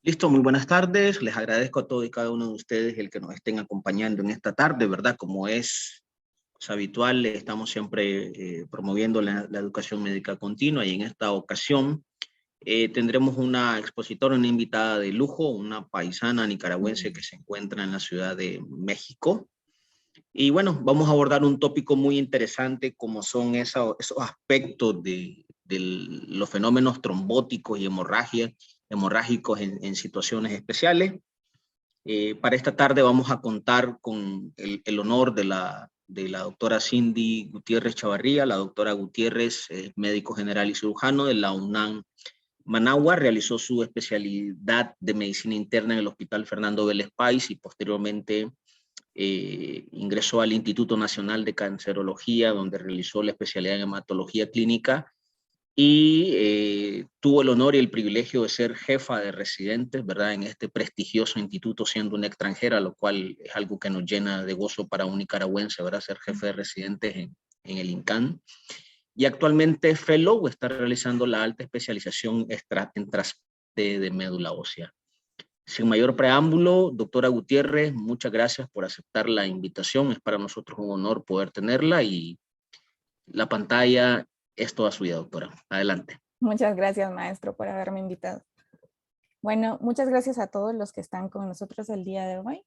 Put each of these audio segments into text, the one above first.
Listo, muy buenas tardes. Les agradezco a todos y cada uno de ustedes el que nos estén acompañando en esta tarde, ¿verdad? Como es habitual, estamos siempre promoviendo la educación médica continua y en esta ocasión tendremos una expositora, una invitada de lujo, una paisana nicaragüense que se encuentra en la Ciudad de México. Y bueno, vamos a abordar un tópico muy interesante como son esos aspectos de los fenómenos trombóticos y hemorrágicos en situaciones especiales. Para esta tarde vamos a contar con el honor de la doctora Cindy Gutiérrez Chavarría. La doctora Gutiérrez es médico general y cirujano de la UNAM Managua, realizó su especialidad de medicina interna en el Hospital Fernando Vélez Páez y posteriormente ingresó al Instituto Nacional de Cancerología, donde realizó la especialidad en hematología clínica y tuvo el honor y el privilegio de ser jefa de residentes, ¿verdad? En este prestigioso instituto siendo una extranjera, lo cual es algo que nos llena de gozo para un nicaragüense, ¿verdad? Ser jefe de residentes en el INCAN. Y actualmente fellow está realizando la alta especialización en trasplante de médula ósea. Sin mayor preámbulo, doctora Gutiérrez, muchas gracias por aceptar la invitación. Es para nosotros un honor poder tenerla y la pantalla es toda suya, doctora. Adelante. Muchas gracias, maestro, por haberme invitado. Bueno, muchas gracias a todos los que están con nosotros el día de hoy.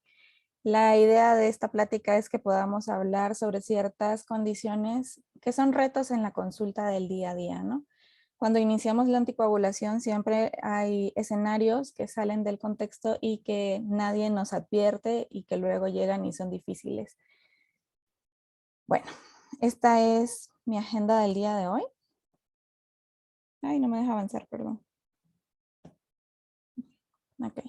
La idea de esta plática es que podamos hablar sobre ciertas condiciones que son retos en la consulta del día a día, ¿no? Cuando iniciamos la anticoagulación siempre hay escenarios que salen del contexto y que nadie nos advierte y que luego llegan y son difíciles. Bueno, esta es mi agenda del día de hoy. Ay, no me deja avanzar, perdón. Ok.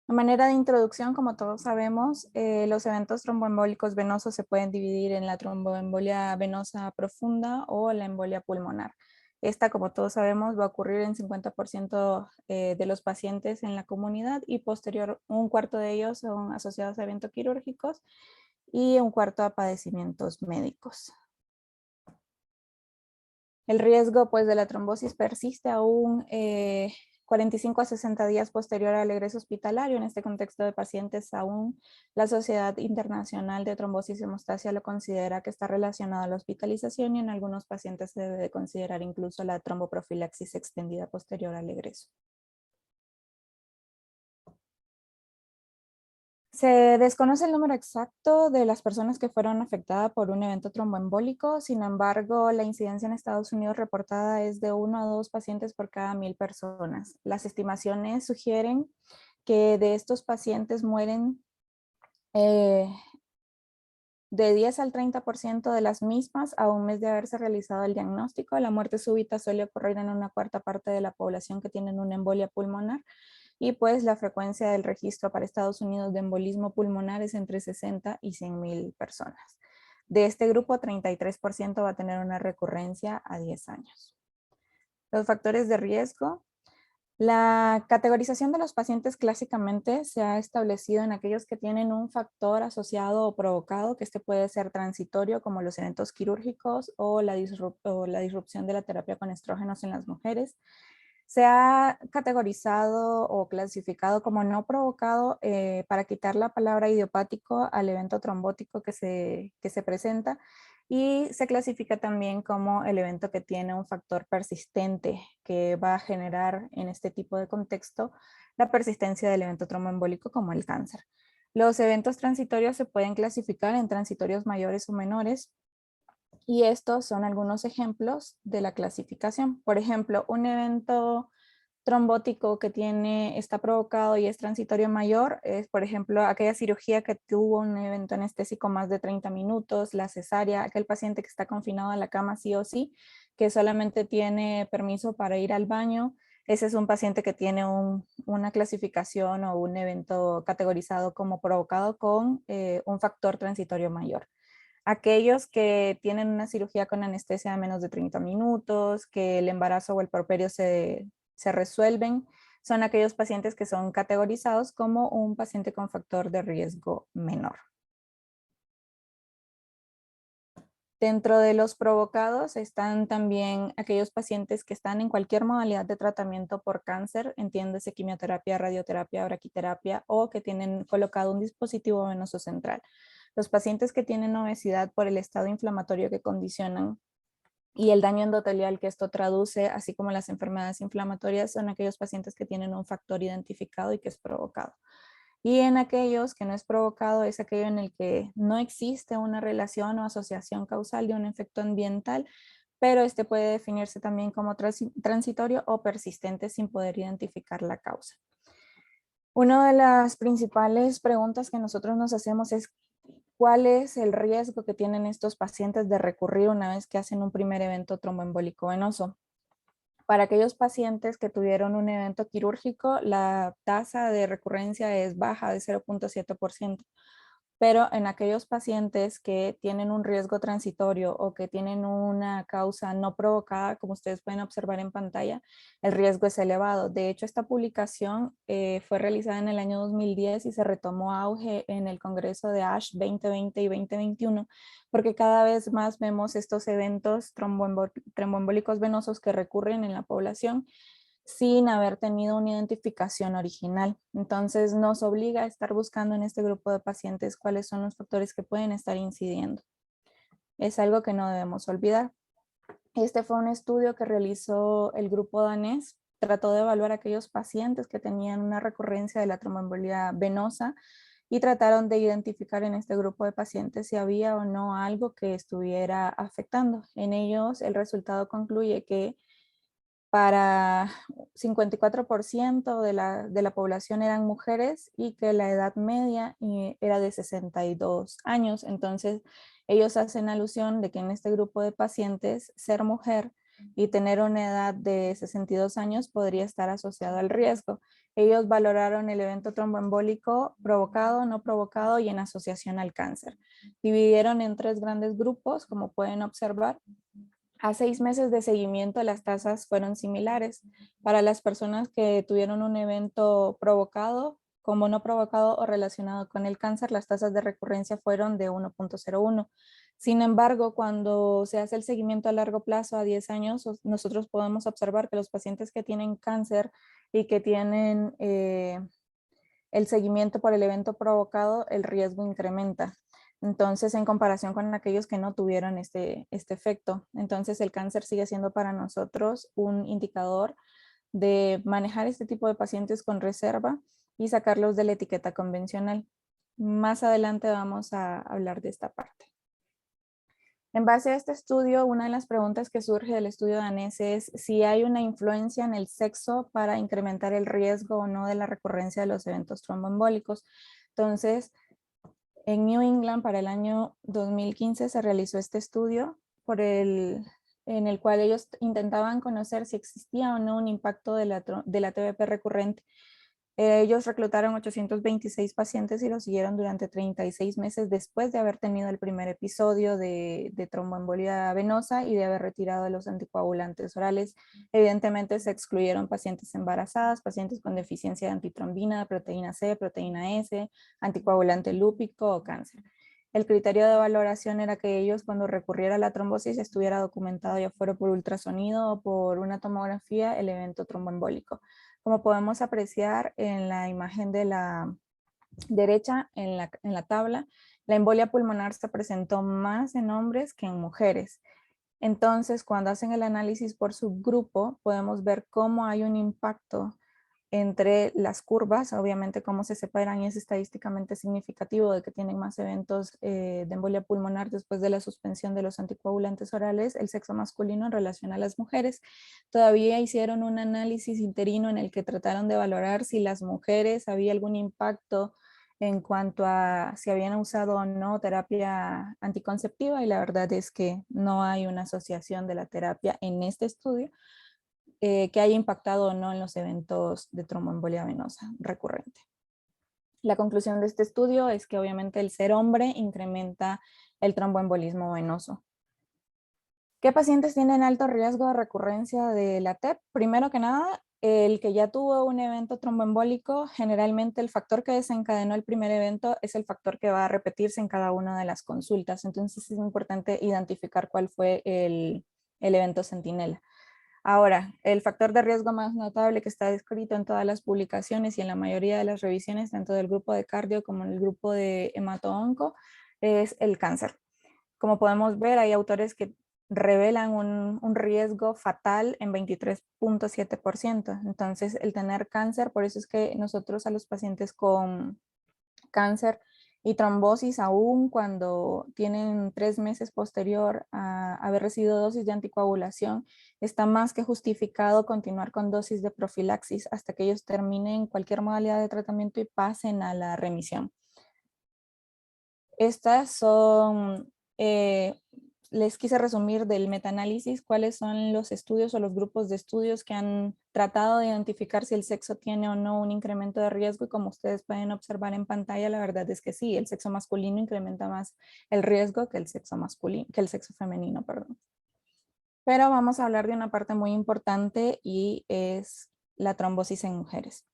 De manera de introducción, como todos sabemos, los eventos tromboembólicos venosos se pueden dividir en la tromboembolia venosa profunda o la embolia pulmonar. Esta, como todos sabemos, va a ocurrir en 50% de los pacientes en la comunidad y posterior un cuarto de ellos son asociados a eventos quirúrgicos y un cuarto a padecimientos médicos. El riesgo pues, de la trombosis persiste aún 45 a 60 días posterior al egreso hospitalario. En este contexto de pacientes aún la Sociedad Internacional de Trombosis y Hemostasia lo considera que está relacionado a la hospitalización y en algunos pacientes se debe de considerar incluso la tromboprofilaxis extendida posterior al egreso. Se desconoce el número exacto de las personas que fueron afectadas por un evento tromboembólico, sin embargo, la incidencia en Estados Unidos reportada es de 1 a 2 pacientes por cada 1000 personas. Las estimaciones sugieren que de estos pacientes mueren de 10 al 30% de las mismas a un mes de haberse realizado el diagnóstico. La muerte súbita suele ocurrir en una cuarta parte de la población que tienen una embolia pulmonar. Y pues la frecuencia del registro para Estados Unidos de embolismo pulmonar es entre 60 y 100,000 personas. De este grupo, 33% va a tener una recurrencia a 10 años. Los factores de riesgo. La categorización de los pacientes clásicamente se ha establecido en aquellos que tienen un factor asociado o provocado, que este puede ser transitorio, como los eventos quirúrgicos o la disrupción de la terapia con estrógenos en las mujeres. Se ha categorizado o clasificado como no provocado para quitar la palabra idiopático al evento trombótico que se presenta, y se clasifica también como el evento que tiene un factor persistente que va a generar en este tipo de contexto la persistencia del evento tromboembólico como el cáncer. Los eventos transitorios se pueden clasificar en transitorios mayores o menores. Y estos son algunos ejemplos de la clasificación. Por ejemplo, un evento trombótico que está provocado y es transitorio mayor es, por ejemplo, aquella cirugía que tuvo un evento anestésico más de 30 minutos, la cesárea, aquel paciente que está confinado a la cama sí o sí, que solamente tiene permiso para ir al baño. Ese es un paciente que tiene una clasificación o un evento categorizado como provocado con un factor transitorio mayor. Aquellos que tienen una cirugía con anestesia de menos de 30 minutos, que el embarazo o el puerperio se resuelven, son aquellos pacientes que son categorizados como un paciente con factor de riesgo menor. Dentro de los provocados están también aquellos pacientes que están en cualquier modalidad de tratamiento por cáncer, entiéndase quimioterapia, radioterapia, braquiterapia, o que tienen colocado un dispositivo venoso central. Los pacientes que tienen obesidad por el estado inflamatorio que condicionan y el daño endotelial que esto traduce, así como las enfermedades inflamatorias, son aquellos pacientes que tienen un factor identificado y que es provocado. Y en aquellos que no es provocado es aquello en el que no existe una relación o asociación causal de un efecto ambiental, pero este puede definirse también como transitorio o persistente sin poder identificar la causa. Una de las principales preguntas que nosotros nos hacemos es ¿cuál es el riesgo que tienen estos pacientes de recurrir una vez que hacen un primer evento tromboembólico venoso? Para aquellos pacientes que tuvieron un evento quirúrgico, la tasa de recurrencia es baja de 0.7%, pero en aquellos pacientes que tienen un riesgo transitorio o que tienen una causa no provocada, como ustedes pueden observar en pantalla, el riesgo es elevado. De hecho, esta publicación fue realizada en el año 2010 y se retomó auge en el Congreso de ASH 2020 y 2021, porque cada vez más vemos estos eventos tromboembólicos venosos que recurren en la población sin haber tenido una identificación original. Entonces nos obliga a estar buscando en este grupo de pacientes cuáles son los factores que pueden estar incidiendo. Es algo que no debemos olvidar. Este fue un estudio que realizó el grupo danés. Trató de evaluar a aquellos pacientes que tenían una recurrencia de la tromboembolia venosa y trataron de identificar en este grupo de pacientes si había o no algo que estuviera afectando. En ellos el resultado concluye que para 54% de la población eran mujeres y que la edad media era de 62 años. Entonces, ellos hacen alusión de que en este grupo de pacientes, ser mujer y tener una edad de 62 años podría estar asociado al riesgo. Ellos valoraron el evento tromboembólico provocado, no provocado y en asociación al cáncer. Dividieron en 3 grandes grupos, como pueden observar. A 6 meses de seguimiento, las tasas fueron similares. Para las personas que tuvieron un evento provocado, como no provocado o relacionado con el cáncer, las tasas de recurrencia fueron de 1.01. Sin embargo, cuando se hace el seguimiento a largo plazo, a 10 años, nosotros podemos observar que los pacientes que tienen cáncer y que tienen el seguimiento por el evento provocado, el riesgo incrementa. Entonces, en comparación con aquellos que no tuvieron este efecto. Entonces, el cáncer sigue siendo para nosotros un indicador de manejar este tipo de pacientes con reserva y sacarlos de la etiqueta convencional. Más adelante vamos a hablar de esta parte. En base a este estudio, una de las preguntas que surge del estudio danés es si hay una influencia en el sexo para incrementar el riesgo o no de la recurrencia de los eventos tromboembólicos. Entonces, en New England para el año 2015 se realizó este estudio en el cual ellos intentaban conocer si existía o no un impacto de la TBP recurrente. Ellos reclutaron 826 pacientes y los siguieron durante 36 meses después de haber tenido el primer episodio de tromboembolia venosa y de haber retirado los anticoagulantes orales. Evidentemente se excluyeron pacientes embarazadas, pacientes con deficiencia de antitrombina, proteína C, proteína S, anticoagulante lúpico o cáncer. El criterio de valoración era que ellos cuando recurriera a la trombosis estuviera documentado ya fuera por ultrasonido o por una tomografía el evento tromboembólico. Como podemos apreciar en la imagen de la derecha, en la tabla, la embolia pulmonar se presentó más en hombres que en mujeres. Entonces, cuando hacen el análisis por subgrupo, podemos ver cómo hay un impacto entre las curvas, obviamente como se separan y es estadísticamente significativo de que tienen más eventos de embolia pulmonar después de la suspensión de los anticoagulantes orales, el sexo masculino en relación a las mujeres. Todavía hicieron un análisis interino en el que trataron de valorar si las mujeres había algún impacto en cuanto a si habían usado o no terapia anticonceptiva y la verdad es que no hay una asociación de la terapia en este estudio que haya impactado o no en los eventos de tromboembolia venosa recurrente. La conclusión de este estudio es que obviamente el ser hombre incrementa el tromboembolismo venoso. ¿Qué pacientes tienen alto riesgo de recurrencia de la TEP? Primero que nada, el que ya tuvo un evento tromboembólico, generalmente el factor que desencadenó el primer evento es el factor que va a repetirse en cada una de las consultas. Entonces es importante identificar cuál fue el evento centinela. Ahora, el factor de riesgo más notable que está descrito en todas las publicaciones y en la mayoría de las revisiones, tanto del grupo de cardio como en el grupo de hemato-onco, es el cáncer. Como podemos ver, hay autores que revelan un riesgo fatal en 23.7%. Entonces, el tener cáncer, por eso es que nosotros a los pacientes con cáncer y trombosis, aún cuando tienen 3 meses posterior a haber recibido dosis de anticoagulación, está más que justificado continuar con dosis de profilaxis hasta que ellos terminen cualquier modalidad de tratamiento y pasen a la remisión. Estas son, les quise resumir del metaanálisis cuáles son los estudios o los grupos de estudios que han tratado de identificar si el sexo tiene o no un incremento de riesgo, y como ustedes pueden observar en pantalla, la verdad es que sí, el sexo masculino incrementa más el riesgo que el sexo masculino, que el sexo femenino, perdón. Pero vamos a hablar de una parte muy importante y es la trombosis en mujeres.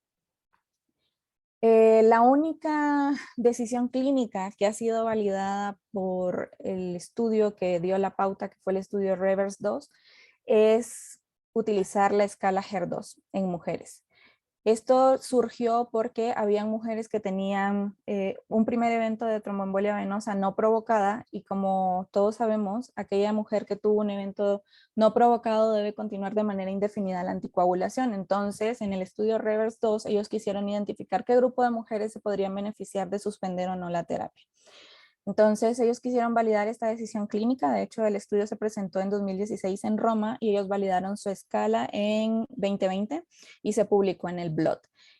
La única decisión clínica que ha sido validada por el estudio que dio la pauta, que fue el estudio Reverse 2, es utilizar la escala HER2 en mujeres. Esto surgió porque había mujeres que tenían un primer evento de tromboembolia venosa no provocada, y como todos sabemos, aquella mujer que tuvo un evento no provocado debe continuar de manera indefinida la anticoagulación. Entonces, en el estudio Reverse 2, ellos quisieron identificar qué grupo de mujeres se podrían beneficiar de suspender o no la terapia. Entonces ellos quisieron validar esta decisión clínica. De hecho, el estudio se presentó en 2016 en Roma y ellos validaron su escala en 2020 y se publicó en el Blood.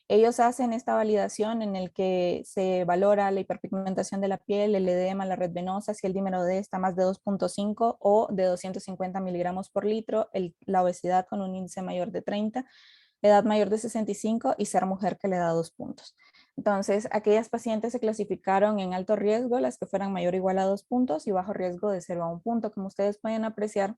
Ellos hacen esta validación en el que se valora la hiperpigmentación de la piel, el edema, la red venosa, si el dímero D está más de 2.5 o de 250 miligramos por litro, la obesidad con un índice mayor de 30, edad mayor de 65 y ser mujer que le da 2 puntos. Entonces, aquellas pacientes se clasificaron en alto riesgo, las que fueran mayor o igual a 2 puntos, y bajo riesgo de 0 a 1 punto. Como ustedes pueden apreciar,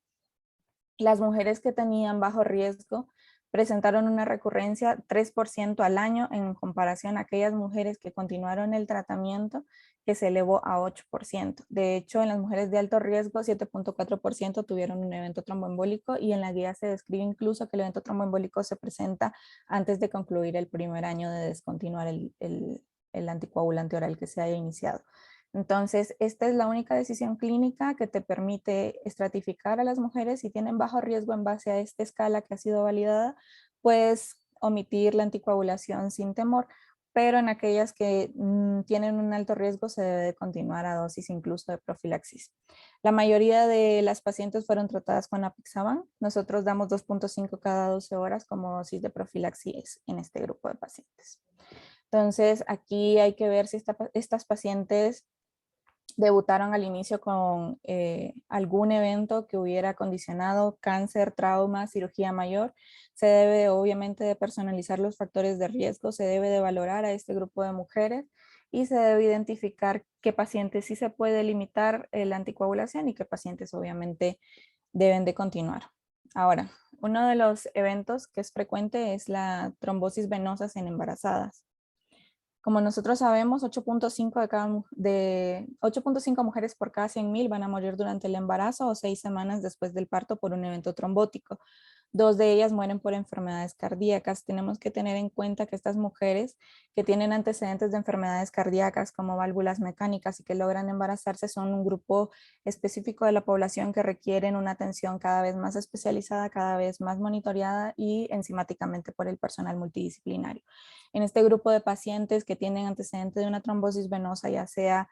las mujeres que tenían bajo riesgo presentaron una recurrencia 3% al año en comparación a aquellas mujeres que continuaron el tratamiento, que se elevó a 8%. De hecho, en las mujeres de alto riesgo, 7.4% tuvieron un evento tromboembólico, y en la guía se describe incluso que el evento tromboembólico se presenta antes de concluir el primer año de descontinuar el anticoagulante oral que se haya iniciado. Entonces, esta es la única decisión clínica que te permite estratificar a las mujeres si tienen bajo riesgo en base a esta escala que ha sido validada, puedes omitir la anticoagulación sin temor, pero en aquellas que tienen un alto riesgo se debe de continuar a dosis incluso de profilaxis. La mayoría de las pacientes fueron tratadas con apixaban. Nosotros damos 2.5 cada 12 horas como dosis de profilaxis en este grupo de pacientes. Entonces, aquí hay que ver si estas pacientes debutaron al inicio con algún evento que hubiera condicionado cáncer, trauma, cirugía mayor. Se debe obviamente de personalizar los factores de riesgo, se debe de valorar a este grupo de mujeres y se debe identificar qué pacientes sí se puede limitar la anticoagulación y qué pacientes obviamente deben de continuar. Ahora, uno de los eventos que es frecuente es la trombosis venosa en embarazadas. Como nosotros sabemos, 8.5 mujeres por cada 100.000 van a morir durante el embarazo o 6 semanas después del parto por un evento trombótico. 2 de ellas mueren por enfermedades cardíacas. Tenemos que tener en cuenta que estas mujeres que tienen antecedentes de enfermedades cardíacas como válvulas mecánicas y que logran embarazarse son un grupo específico de la población que requieren una atención cada vez más especializada, cada vez más monitoreada y enzimáticamente por el personal multidisciplinario. En este grupo de pacientes que tienen antecedentes de una trombosis venosa, ya sea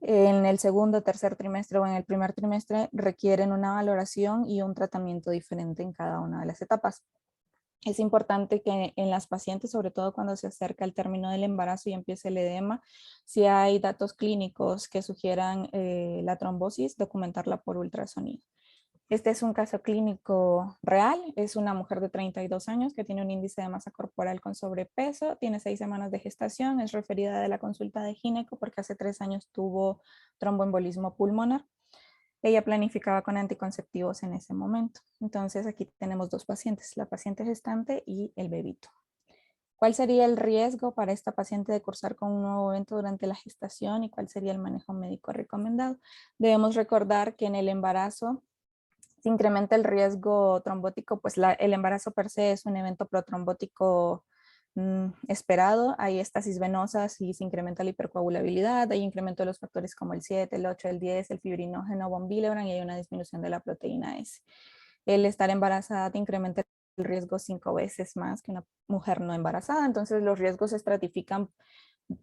en el segundo, tercer trimestre o en el primer trimestre, requieren una valoración y un tratamiento diferente en cada una de las etapas. Es importante que en las pacientes, sobre todo cuando se acerca el término del embarazo y empieza el edema, si hay datos clínicos que sugieran la trombosis, documentarla por ultrasonido. Este es un caso clínico real. Es una mujer de 32 años que tiene un índice de masa corporal con sobrepeso, tiene 6 semanas de gestación, es referida de la consulta de gineco porque hace 3 años tuvo tromboembolismo pulmonar. ella planificaba con anticonceptivos en ese momento. Entonces aquí tenemos dos pacientes, la paciente gestante y el bebito. ¿Cuál sería el riesgo para esta paciente de cursar con un nuevo evento durante la gestación y cuál sería el manejo médico recomendado? Debemos recordar que en el embarazo se incrementa el riesgo trombótico, pues el embarazo per se es un evento protrombótico esperado, hay estasis venosas y se incrementa la hipercoagulabilidad, hay incremento de los factores como el 7, el 8, el 10, el fibrinógeno, von Willebrand y hay una disminución de la proteína S. El estar embarazada te incrementa el riesgo 5 veces más que una mujer no embarazada, entonces los riesgos se estratifican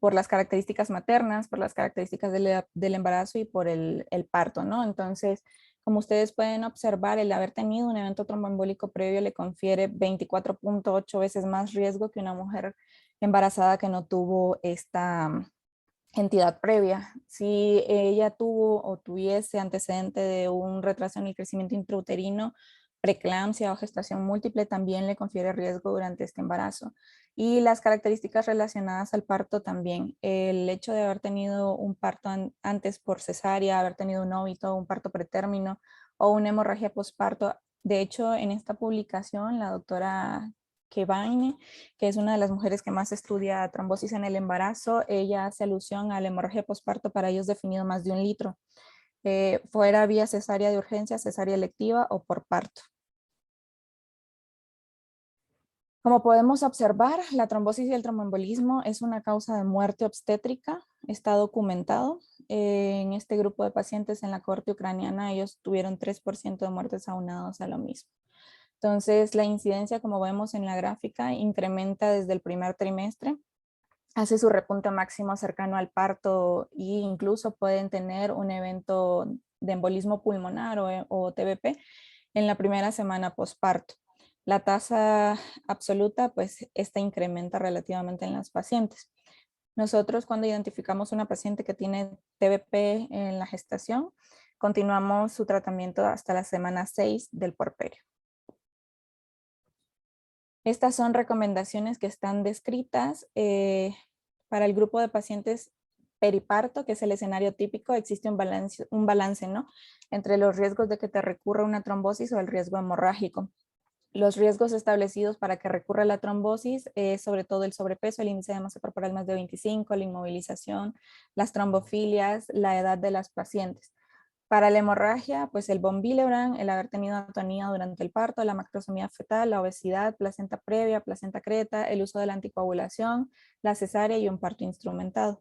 por las características maternas, por las características del embarazo y por el parto, ¿no? Entonces, como ustedes pueden observar, el haber tenido un evento tromboembólico previo le confiere 24.8 veces más riesgo que una mujer embarazada que no tuvo esta entidad previa. Si ella tuvo o tuviese antecedente de un retraso en el crecimiento intrauterino, preeclampsia o gestación múltiple, también le confiere riesgo durante este embarazo. Y las características relacionadas al parto también. El hecho de haber tenido un parto antes por cesárea, haber tenido un óbito, un parto pretérmino o una hemorragia postparto. De hecho, en esta publicación, la doctora Kevaine, que es una de las mujeres que más estudia trombosis en el embarazo, ella hace alusión a la hemorragia postparto para ellos definido más de 1 litro, fuera vía cesárea de urgencia, cesárea electiva o por parto. Como podemos observar, la trombosis y el tromboembolismo es una causa de muerte obstétrica, está documentado. En este grupo de pacientes en la corte ucraniana, ellos tuvieron 3% de muertes aunados a lo mismo. Entonces, la incidencia, como vemos en la gráfica, incrementa desde el primer trimestre, hace su repunte máximo cercano al parto e incluso pueden tener un evento de embolismo pulmonar o TBP en la primera semana posparto. La tasa absoluta, pues, esta incrementa relativamente en las pacientes. Nosotros cuando identificamos una paciente que tiene TBP en la gestación, continuamos su tratamiento hasta la semana 6 del puerperio. Estas son recomendaciones que están descritas para el grupo de pacientes periparto, que es el escenario típico. Existe un balance, ¿no?, entre los riesgos de que te recurra una trombosis o el riesgo hemorrágico. Los riesgos establecidos para que recurra la trombosis es sobre todo el sobrepeso, el índice de masa corporal más de 25, la inmovilización, las trombofilias, la edad de las pacientes. Para la hemorragia, pues el von Willebrand, el haber tenido atonía durante el parto, la macrosomía fetal, la obesidad, placenta previa, placenta creta, el uso de la anticoagulación, la cesárea y un parto instrumentado.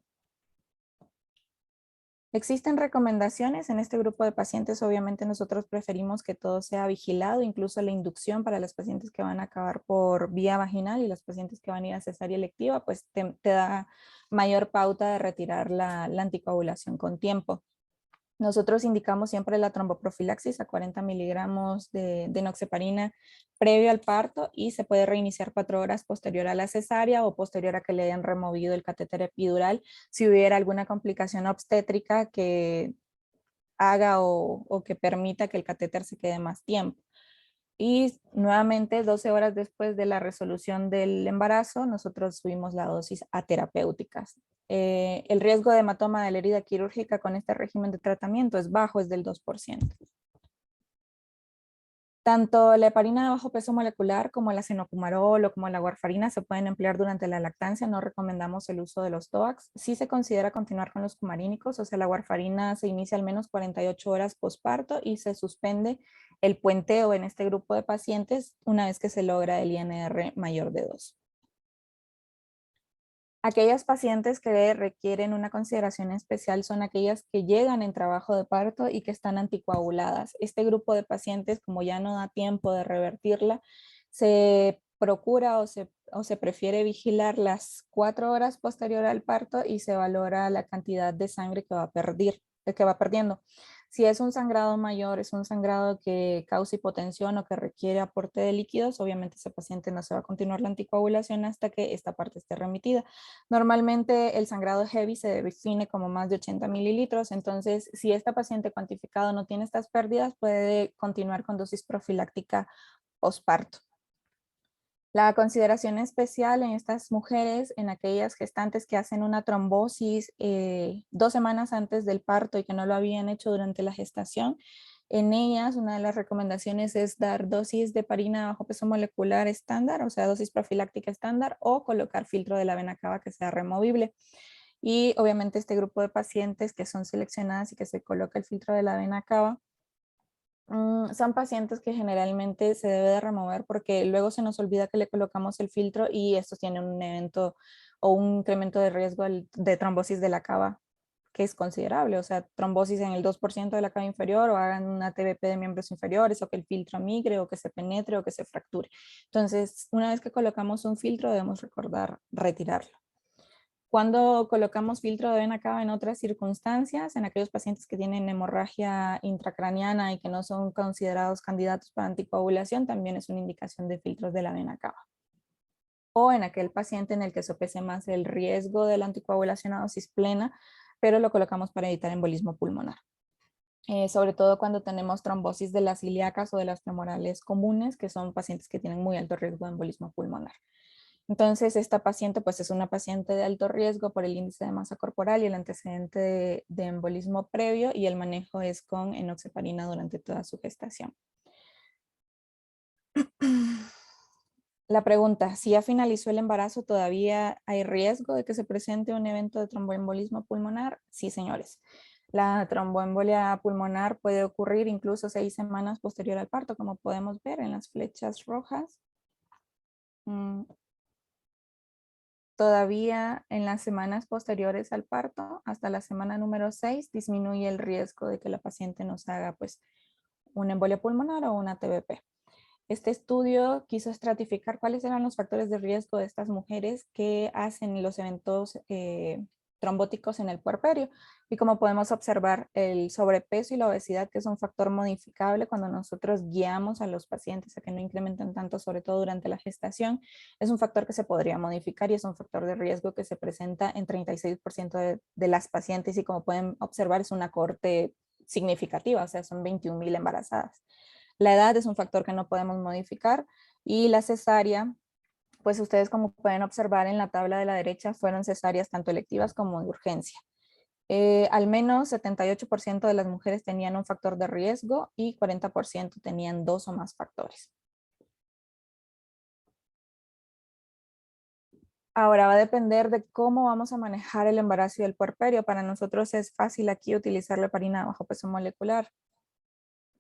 Existen recomendaciones en este grupo de pacientes. Obviamente nosotros preferimos que todo sea vigilado, incluso la inducción para las pacientes que van a acabar por vía vaginal y las pacientes que van a ir a cesárea electiva, pues te da mayor pauta de retirar la anticoagulación con tiempo. Nosotros indicamos siempre la tromboprofilaxis a 40 miligramos de enoxaparina previo al parto y se puede reiniciar 4 horas posterior a la cesárea o posterior a que le hayan removido el catéter epidural si hubiera alguna complicación obstétrica que haga o que permita que el catéter se quede más tiempo. Y nuevamente 12 horas después de la resolución del embarazo, nosotros subimos la dosis a terapéuticas. El riesgo de hematoma de la herida quirúrgica con este régimen de tratamiento es bajo, es del 2%. Tanto la heparina de bajo peso molecular como la cenocumarol o como la warfarina se pueden emplear durante la lactancia. No recomendamos el uso de los TOACs. Sí se considera continuar con los cumarínicos, o sea, la warfarina se inicia al menos 48 horas posparto y se suspende el puenteo en este grupo de pacientes una vez que se logra el INR mayor de 2. Aquellas pacientes que requieren una consideración especial son aquellas que llegan en trabajo de parto y que están anticoaguladas. Este grupo de pacientes, como ya no da tiempo de revertirla, se procura o se prefiere vigilar las 4 horas posterior al parto y se valora la cantidad de sangre que va perdiendo. Si es un sangrado mayor, es un sangrado que causa hipotensión o que requiere aporte de líquidos, obviamente ese paciente no se va a continuar la anticoagulación hasta que esta parte esté remitida. Normalmente el sangrado heavy se define como más de 80 mililitros, entonces si esta paciente cuantificado no tiene estas pérdidas, puede continuar con dosis profiláctica posparto. La consideración especial en estas mujeres, en aquellas gestantes que hacen una trombosis 2 semanas antes del parto y que no lo habían hecho durante la gestación, en ellas una de las recomendaciones es dar dosis de heparina bajo peso molecular estándar, o sea, dosis profiláctica estándar, o colocar filtro de la vena cava que sea removible. Y obviamente este grupo de pacientes que son seleccionadas y que se coloca el filtro de la vena cava, son pacientes que generalmente se debe de remover porque luego se nos olvida que le colocamos el filtro y estos tienen un evento o un incremento de riesgo de trombosis de la cava que es considerable, o sea, trombosis en el 2% de la cava inferior o hagan una TBP de miembros inferiores o que el filtro migre o que se penetre o que se fracture. Entonces, una vez que colocamos un filtro debemos recordar retirarlo. Cuando colocamos filtro de vena cava en otras circunstancias, en aquellos pacientes que tienen hemorragia intracraniana y que no son considerados candidatos para anticoagulación, también es una indicación de filtros de la vena cava. O en aquel paciente en el que sopese más el riesgo de la anticoagulación a dosis plena, pero lo colocamos para evitar embolismo pulmonar. Sobre todo cuando tenemos trombosis de las ilíacas o de las femorales comunes, que son pacientes que tienen muy alto riesgo de embolismo pulmonar. Entonces, esta paciente pues es una paciente de alto riesgo por el índice de masa corporal y el antecedente de embolismo previo, y el manejo es con enoxaparina durante toda su gestación. La pregunta, si ya finalizó el embarazo, ¿todavía hay riesgo de que se presente un evento de tromboembolismo pulmonar? Sí, señores. La tromboembolia pulmonar puede ocurrir incluso 6 semanas posterior al parto, como podemos ver en las flechas rojas. Todavía en las semanas posteriores al parto, hasta la semana número 6, disminuye el riesgo de que la paciente nos haga pues una embolia pulmonar o una TBP. Este estudio quiso estratificar cuáles eran los factores de riesgo de estas mujeres que hacen los eventos trombóticos en el puerperio. Y como podemos observar, el sobrepeso y la obesidad, que es un factor modificable cuando nosotros guiamos a los pacientes a que no incrementen tanto, sobre todo durante la gestación, es un factor que se podría modificar y es un factor de riesgo que se presenta en 36% de las pacientes, y como pueden observar es una cohorte significativa, o sea, son 21,000 embarazadas. La edad es un factor que no podemos modificar, y la cesárea, pues ustedes como pueden observar en la tabla de la derecha, fueron cesáreas tanto electivas como de urgencia. Al menos 78% de las mujeres tenían un factor de riesgo y 40% tenían 2 o más factores. Ahora va a depender de cómo vamos a manejar el embarazo y el puerperio. Para nosotros es fácil aquí utilizar la heparina bajo peso molecular,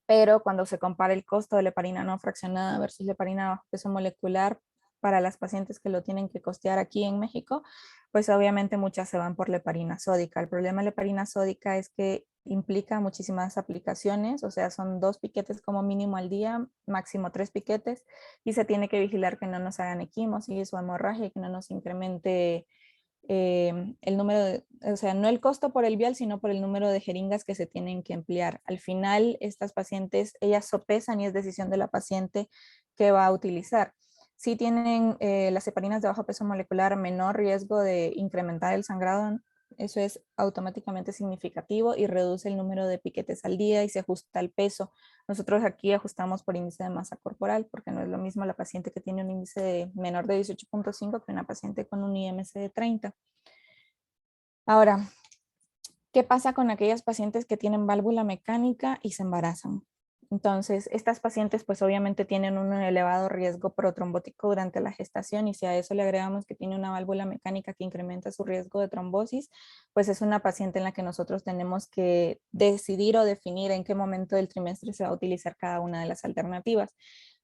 pero cuando se compara el costo de la heparina no fraccionada versus la heparina bajo peso molecular para las pacientes que lo tienen que costear aquí en México, pues obviamente muchas se van por la heparina sódica. El problema de la heparina sódica es que implica muchísimas aplicaciones, o sea, son 2 piquetes como mínimo al día, máximo 3 piquetes, y se tiene que vigilar que no nos hagan equimosis o hemorragia y que no nos incremente el número de, o sea, no el costo por el vial, sino por el número de jeringas que se tienen que emplear. Al final, estas pacientes, ellas sopesan y es decisión de la paciente que va a utilizar. Si tienen las heparinas de bajo peso molecular menor riesgo de incrementar el sangrado, eso es automáticamente significativo y reduce el número de piquetes al día y se ajusta al peso. Nosotros aquí ajustamos por índice de masa corporal, porque no es lo mismo la paciente que tiene un índice menor de 18,5 que una paciente con un IMC de 30. Ahora, ¿qué pasa con aquellas pacientes que tienen válvula mecánica y se embarazan? Entonces, estas pacientes pues obviamente tienen un elevado riesgo protrombótico durante la gestación, y si a eso le agregamos que tiene una válvula mecánica que incrementa su riesgo de trombosis, pues es una paciente en la que nosotros tenemos que decidir o definir en qué momento del trimestre se va a utilizar cada una de las alternativas.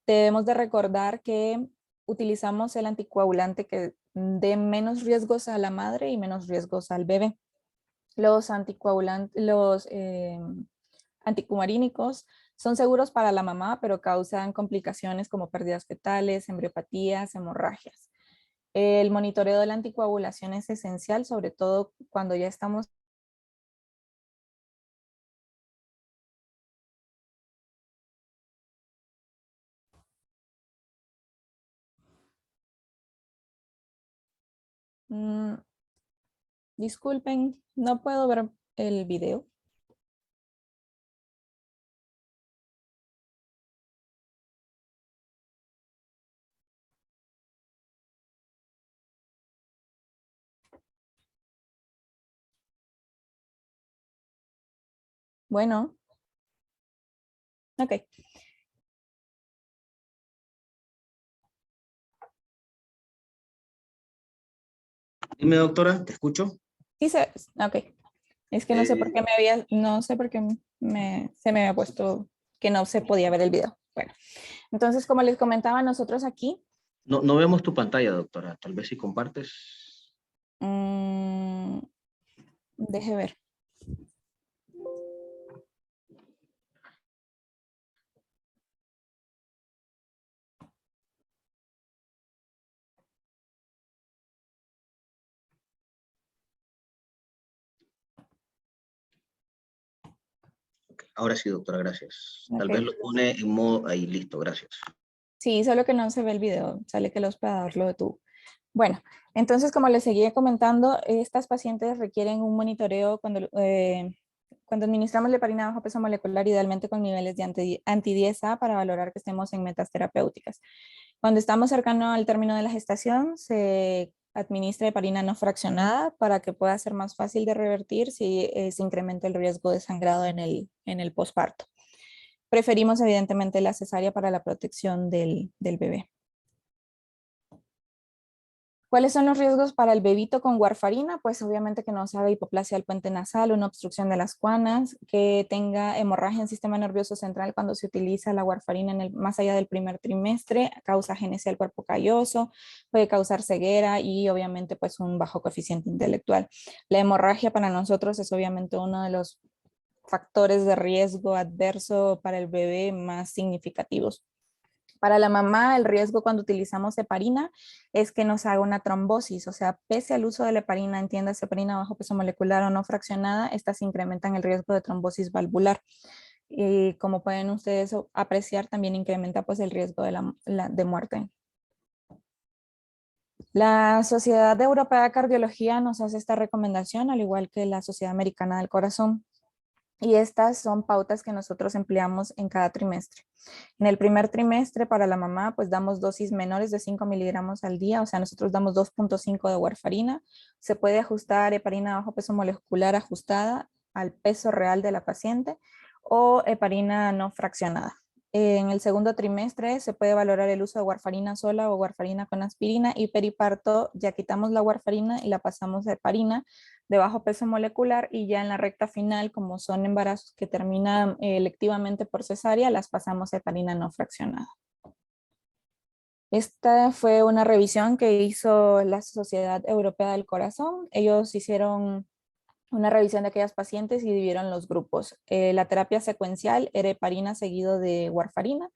Debemos de recordar que utilizamos el anticoagulante que dé menos riesgos a la madre y menos riesgos al bebé. Los anticoagulantes, los anticumarínicos son seguros para la mamá, pero causan complicaciones como pérdidas fetales, embriopatías, hemorragias. El monitoreo de la anticoagulación es esencial, sobre todo cuando ya estamos disculpen, no puedo ver el video. Bueno, ok. Dime, doctora, te escucho. Sí, ok. Es que no sé por Eh, qué no sé por qué se me había puesto que no se podía ver el video. Bueno, entonces, como les comentaba, nosotros aquí, no vemos tu pantalla, doctora. Tal vez si compartes. mm, deje ver. Ahora sí, doctora, gracias. Tal vez Ok. lo pone en modo ahí, listo, gracias. Sí, solo que no se ve el video, sale que el hospedador lo detuvo. Bueno, entonces, como les seguía comentando, estas pacientes requieren un monitoreo cuando administramos la heparina bajo peso molecular, idealmente con niveles de anti-10A para valorar que estemos en metas terapéuticas. Cuando estamos cercano al término de la gestación, se administra heparina no fraccionada para que pueda ser más fácil de revertir si se incrementa el riesgo de sangrado en el posparto. Preferimos evidentemente la cesárea para la protección del bebé. ¿Cuáles son los riesgos para el bebito con warfarina? Pues obviamente que no se haga hipoplasia del puente nasal, una obstrucción de las cuanas, que tenga hemorragia en sistema nervioso central cuando se utiliza la warfarina más allá del primer trimestre, causa agenesia del cuerpo calloso, puede causar ceguera y obviamente pues un bajo coeficiente intelectual. La hemorragia para nosotros es obviamente uno de los factores de riesgo adverso para el bebé más significativos. Para la mamá, el riesgo cuando utilizamos heparina es que nos haga una trombosis, o sea, pese al uso de la heparina, entiéndase heparina bajo peso molecular o no fraccionada, estas incrementan el riesgo de trombosis valvular. Y como pueden ustedes apreciar, también incrementa pues el riesgo de muerte. La Sociedad Europea de Cardiología nos hace esta recomendación, al igual que la Sociedad Americana del Corazón. Y estas son pautas que nosotros empleamos en cada trimestre. En el primer trimestre para la mamá, pues damos dosis menores de 5 miligramos al día, o sea, nosotros damos 2.5 de warfarina. Se puede ajustar heparina bajo peso molecular ajustada al peso real de la paciente o heparina no fraccionada. En el segundo trimestre se puede valorar el uso de warfarina sola o warfarina con aspirina y periparto ya quitamos la warfarina y la pasamos a heparina de bajo peso molecular y ya en la recta final, como son embarazos que terminan electivamente por cesárea, las pasamos a heparina no fraccionada. Esta fue una revisión que hizo la Sociedad Europea del Corazón. Ellos hicieron una revisión de aquellas pacientes y dividieron los grupos. La terapia secuencial era heparina seguido de warfarina,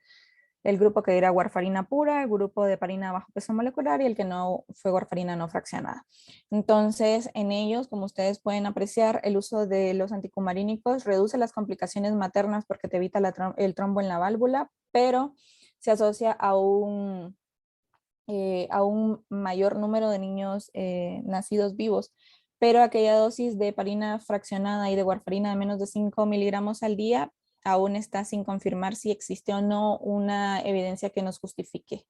el grupo que era warfarina pura, el grupo de heparina bajo peso molecular y el que no fue warfarina no fraccionada. Entonces, en ellos, como ustedes pueden apreciar, el uso de los anticumarínicos reduce las complicaciones maternas porque te evita el trombo en la válvula, pero se asocia a un mayor número de niños nacidos vivos, pero aquella dosis de heparina fraccionada y de warfarina de menos de 5 miligramos al día aún está sin confirmar si existe o no una evidencia que nos justifique.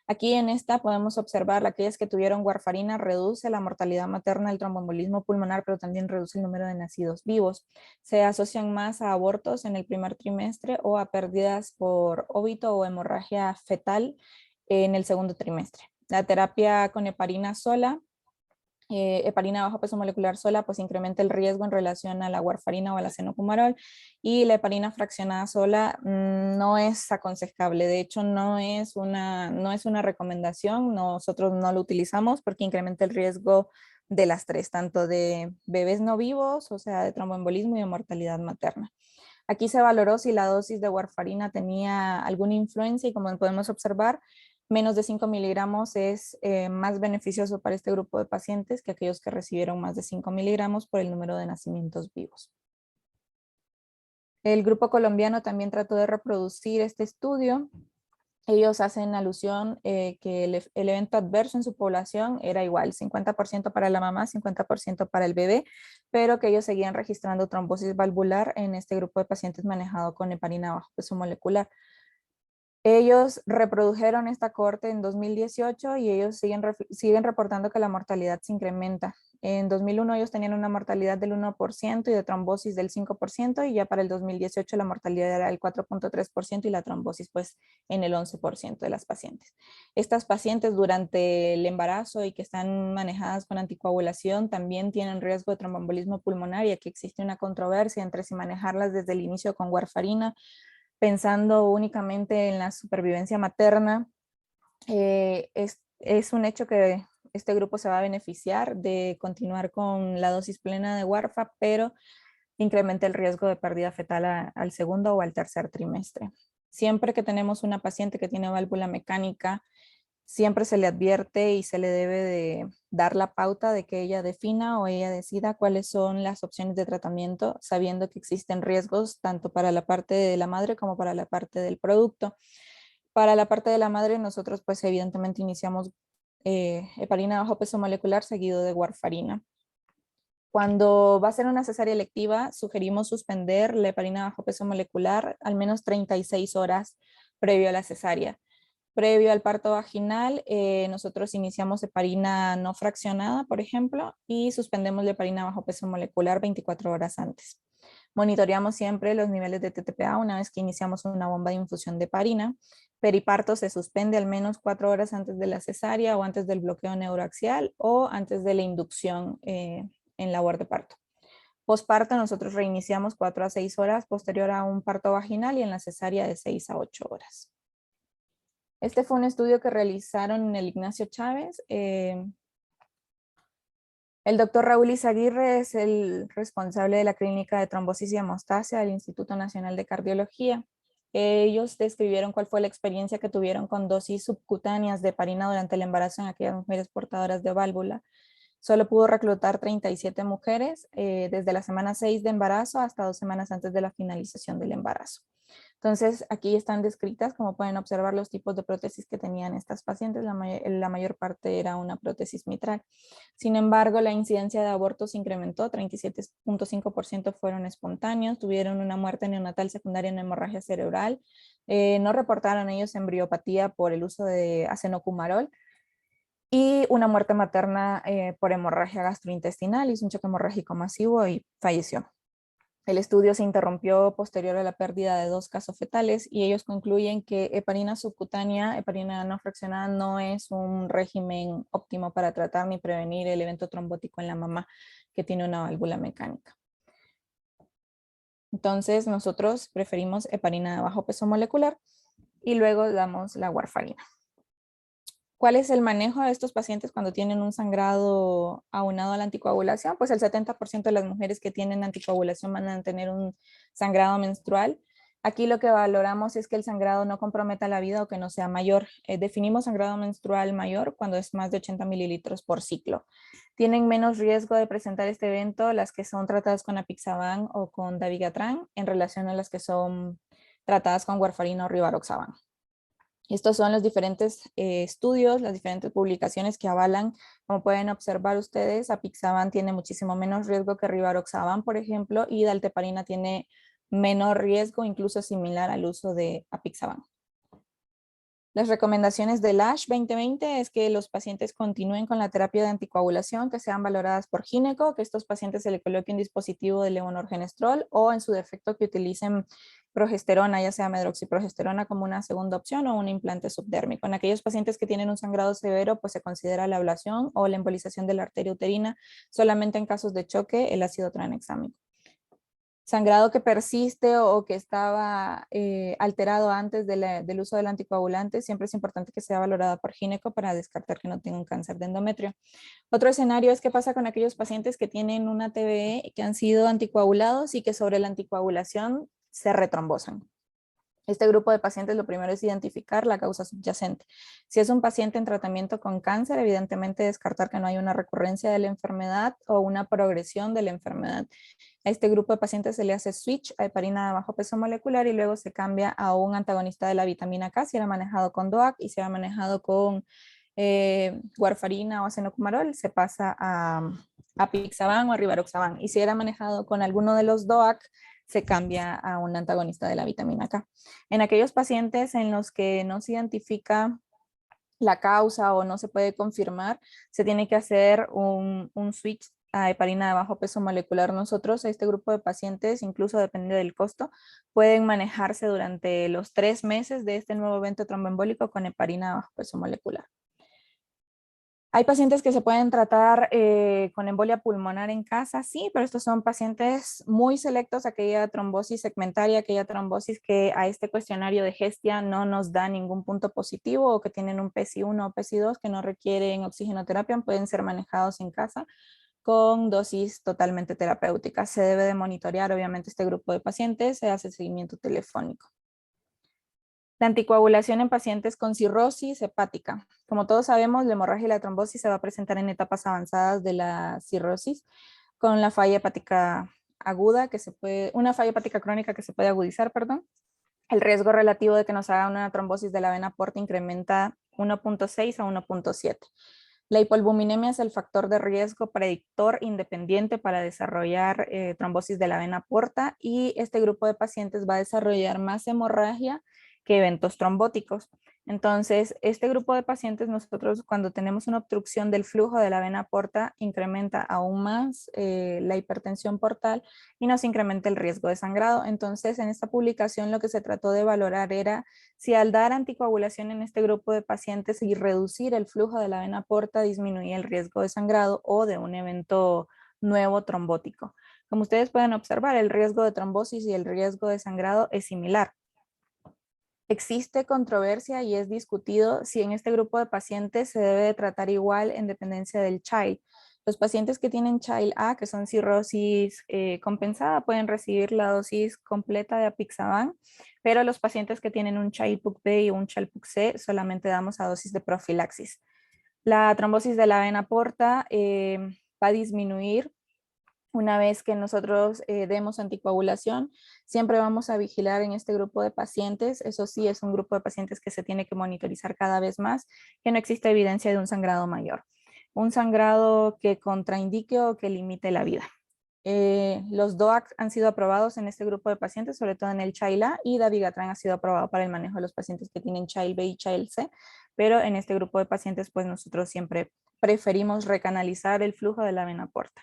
Aquí en esta podemos observar aquellas que tuvieron warfarina reduce la mortalidad materna, el tromboembolismo pulmonar, pero también reduce el número de nacidos vivos. Se asocian más a abortos en el primer trimestre o a pérdidas por óbito o hemorragia fetal en el segundo trimestre. La terapia con heparina sola, heparina bajo peso molecular sola, pues incrementa el riesgo en relación a la warfarina o a la cenocumarol, y la heparina fraccionada sola no es aconsejable. De hecho, no es una recomendación, nosotros no lo utilizamos porque incrementa el riesgo de las tres, tanto de bebés no vivos, o sea, de tromboembolismo y de mortalidad materna. Aquí se valoró si la dosis de warfarina tenía alguna influencia y como podemos observar, menos de 5 miligramos es más beneficioso para este grupo de pacientes que aquellos que recibieron más de 5 miligramos por el número de nacimientos vivos. El grupo colombiano también trató de reproducir este estudio. Ellos hacen alusión que el evento adverso en su población era igual, 50% para la mamá, 50% para el bebé, pero que ellos seguían registrando trombosis valvular en este grupo de pacientes manejado con heparina bajo peso molecular. Ellos reprodujeron esta cohorte en 2018 y ellos siguen reportando que la mortalidad se incrementa. En 2001 ellos tenían una mortalidad del 1% y de trombosis del 5%, y ya para el 2018 la mortalidad era el 4.3% y la trombosis pues en el 11% de las pacientes. Estas pacientes durante el embarazo y que están manejadas con anticoagulación también tienen riesgo de tromboembolismo pulmonar, y aquí existe una controversia entre si manejarlas desde el inicio con warfarina, pensando únicamente en la supervivencia materna. Es un hecho que este grupo se va a beneficiar de continuar con la dosis plena de warfa, pero incrementa el riesgo de pérdida fetal al segundo o al tercer trimestre. Siempre que tenemos una paciente que tiene válvula mecánica, siempre se le advierte y se le debe de dar la pauta de que ella defina o ella decida cuáles son las opciones de tratamiento, sabiendo que existen riesgos tanto para la parte de la madre como para la parte del producto. Para la parte de la madre, nosotros pues evidentemente iniciamos heparina bajo peso molecular seguido de warfarina. Cuando va a ser una cesárea electiva, sugerimos suspender la heparina bajo peso molecular al menos 36 horas previo a la cesárea. Previo al parto vaginal, nosotros iniciamos heparina no fraccionada, por ejemplo, y suspendemos la heparina bajo peso molecular 24 horas antes. Monitoreamos siempre los niveles de TTPA una vez que iniciamos una bomba de infusión de heparina. Periparto se suspende al menos 4 horas antes de la cesárea o antes del bloqueo neuroaxial o antes de la inducción en labor de parto. Posparto nosotros reiniciamos 4 a 6 horas posterior a un parto vaginal, y en la cesárea de 6 a 8 horas. Este fue un estudio que realizaron en el Ignacio Chávez. El doctor Raúl Izaguirre es el responsable de la clínica de trombosis y hemostasia del Instituto Nacional de Cardiología. Ellos describieron cuál fue la experiencia que tuvieron con dosis subcutáneas de heparina durante el embarazo en aquellas mujeres portadoras de válvula. Solo pudo reclutar 37 mujeres desde la semana 6 de embarazo hasta 2 semanas antes de la finalización del embarazo. Entonces, aquí están descritas, como pueden observar, los tipos de prótesis que tenían estas pacientes. La mayor parte era una prótesis mitral. Sin embargo, la incidencia de abortos incrementó, 37.5% fueron espontáneos, tuvieron una muerte neonatal secundaria en hemorragia cerebral, no reportaron ellos embriopatía por el uso de acenocumarol, y una muerte materna por hemorragia gastrointestinal, hizo un choque hemorrágico masivo y falleció. El estudio se interrumpió posterior a la pérdida de 2 casos fetales, y ellos concluyen que heparina subcutánea, heparina no fraccionada, no es un régimen óptimo para tratar ni prevenir el evento trombótico en la mamá que tiene una válvula mecánica. Entonces nosotros preferimos heparina de bajo peso molecular y luego damos la warfarina. ¿Cuál es el manejo de estos pacientes cuando tienen un sangrado aunado a la anticoagulación? Pues el 70% de las mujeres que tienen anticoagulación van a tener un sangrado menstrual. Aquí lo que valoramos es que el sangrado no comprometa la vida o que no sea mayor. Definimos sangrado menstrual mayor cuando es más de 80 mililitros por ciclo. Tienen menos riesgo de presentar este evento las que son tratadas con apixaban o con dabigatran en relación a las que son tratadas con warfarina o rivaroxaban. Estos son los diferentes estudios, las diferentes publicaciones que avalan. Como pueden observar ustedes, apixaban tiene muchísimo menos riesgo que rivaroxaban, por ejemplo, y dalteparina tiene menor riesgo, incluso similar al uso de apixaban. Las recomendaciones del ASH 2020 es que los pacientes continúen con la terapia de anticoagulación, que sean valoradas por gineco, que estos pacientes se le coloque un dispositivo de levonorgestrel o en su defecto que utilicen progesterona, ya sea medroxiprogesterona como una segunda opción o un implante subdérmico. En aquellos pacientes que tienen un sangrado severo, pues se considera la ablación o la embolización de la arteria uterina, solamente en casos de choque el ácido tranexámico. Sangrado que persiste o que estaba alterado antes del uso del anticoagulante, siempre es importante que sea valorada por gineco para descartar que no tenga un cáncer de endometrio. Otro escenario es qué pasa con aquellos pacientes que tienen una TBE, que han sido anticoagulados y que sobre la anticoagulación se retrombosan. Este grupo de pacientes, lo primero es identificar la causa subyacente. Si es un paciente en tratamiento con cáncer, evidentemente descartar que no hay una recurrencia de la enfermedad o una progresión de la enfermedad. A este grupo de pacientes se le hace switch a heparina de bajo peso molecular y luego se cambia a un antagonista de la vitamina K, si era manejado con DOAC, y si era manejado con warfarina o acenocumarol, se pasa a apixaban o a rivaroxaban. Y si era manejado con alguno de los DOAC, se cambia a un antagonista de la vitamina K. En aquellos pacientes en los que no se identifica la causa o no se puede confirmar, se tiene que hacer un switch a heparina de bajo peso molecular. Nosotros, este grupo de pacientes, incluso depende del costo, pueden manejarse durante los 3 meses de este nuevo evento tromboembólico con heparina de bajo peso molecular. Hay pacientes que se pueden tratar con embolia pulmonar en casa, sí, pero estos son pacientes muy selectos, aquella trombosis segmentaria, aquella trombosis que a este cuestionario de Hestia no nos da ningún punto positivo o que tienen un PSI1 o PSI2 que no requieren oxigenoterapia, pueden ser manejados en casa con dosis totalmente terapéuticas. Se debe de monitorear obviamente este grupo de pacientes, se hace seguimiento telefónico. La anticoagulación en pacientes con cirrosis hepática. Como todos sabemos, la hemorragia y la trombosis se va a presentar en etapas avanzadas de la cirrosis con la falla hepática aguda, una falla hepática crónica que se puede agudizar, perdón. El riesgo relativo de que nos haga una trombosis de la vena porta incrementa 1.6 a 1.7. La hipoalbuminemia es el factor de riesgo predictor independiente para desarrollar trombosis de la vena porta y este grupo de pacientes va a desarrollar más hemorragia que eventos trombóticos. Entonces, este grupo de pacientes, nosotros cuando tenemos una obstrucción del flujo de la vena porta, incrementa aún más la hipertensión portal y nos incrementa el riesgo de sangrado. Entonces, en esta publicación lo que se trató de valorar era si al dar anticoagulación en este grupo de pacientes y reducir el flujo de la vena porta disminuía el riesgo de sangrado o de un evento nuevo trombótico. Como ustedes pueden observar, el riesgo de trombosis y el riesgo de sangrado es similar. Existe controversia y es discutido si en este grupo de pacientes se debe de tratar igual en dependencia del child. Los pacientes que tienen child A, que son cirrosis compensada, pueden recibir la dosis completa de apixaban, pero los pacientes que tienen un child-pugh B y un child-pugh C solamente damos a dosis de profilaxis. La trombosis de la vena porta va a disminuir una vez que nosotros demos anticoagulación. Siempre vamos a vigilar en este grupo de pacientes. Eso sí, es un grupo de pacientes que se tiene que monitorizar cada vez más, que no existe evidencia de un sangrado mayor. Un sangrado que contraindique o que limite la vida. Los DOAC han sido aprobados en este grupo de pacientes, sobre todo en el Child A, y Dabigatran ha sido aprobado para el manejo de los pacientes que tienen Child B y Child C, pero en este grupo de pacientes, pues nosotros siempre preferimos recanalizar el flujo de la vena porta.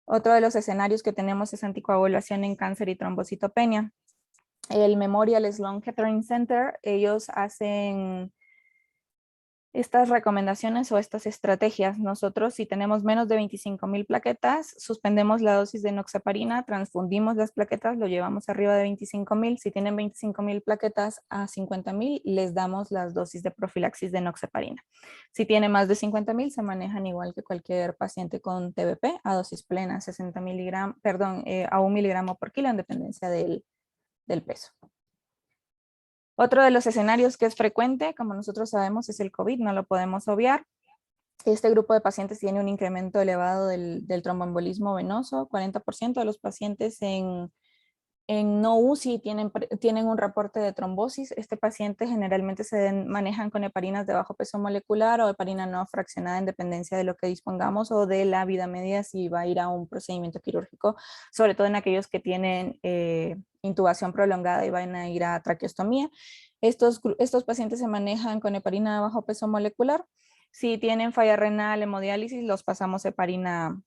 Otro de los escenarios que tenemos es anticoagulación en cáncer y trombocitopenia. El Memorial Sloan Kettering Center, ellos hacen estas recomendaciones o estas estrategias. Nosotros, si tenemos menos de 25,000 plaquetas, suspendemos la dosis de enoxaparina, transfundimos las plaquetas, lo llevamos arriba de 25,000. Si tienen 25,000 plaquetas a 50,000, les damos las dosis de profilaxis de enoxaparina. Si tiene más de 50,000, se manejan igual que cualquier paciente con TBP a dosis plena, 60 miligramos, perdón, a 1 miligramo por kilo en dependencia del peso. Otro de los escenarios que es frecuente, como nosotros sabemos, es el COVID, no lo podemos obviar. Este grupo de pacientes tiene un incremento elevado del tromboembolismo venoso. 40% de los pacientes en no UCI tienen un reporte de trombosis. Este paciente generalmente se manejan con heparinas de bajo peso molecular o heparina no fraccionada en dependencia de lo que dispongamos o de la vida media si va a ir a un procedimiento quirúrgico, sobre todo en aquellos que tienen intubación prolongada y van a ir a traqueostomía. Estos pacientes se manejan con heparina de bajo peso molecular. Si tienen falla renal, hemodiálisis, los pasamos heparina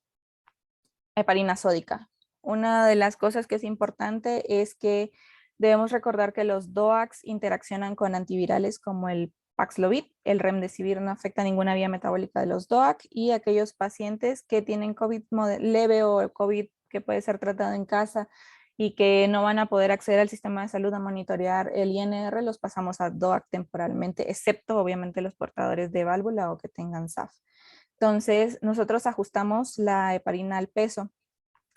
sódica. Una de las cosas que es importante es que debemos recordar que los DOACs interaccionan con antivirales como el Paxlovid. El remdesivir no afecta ninguna vía metabólica de los DOAC y aquellos pacientes que tienen COVID leve o COVID que puede ser tratado en casa y que no van a poder acceder al sistema de salud a monitorear el INR, los pasamos a DOAC temporalmente, excepto obviamente los portadores de válvula o que tengan SAF. Entonces, nosotros ajustamos la heparina al peso.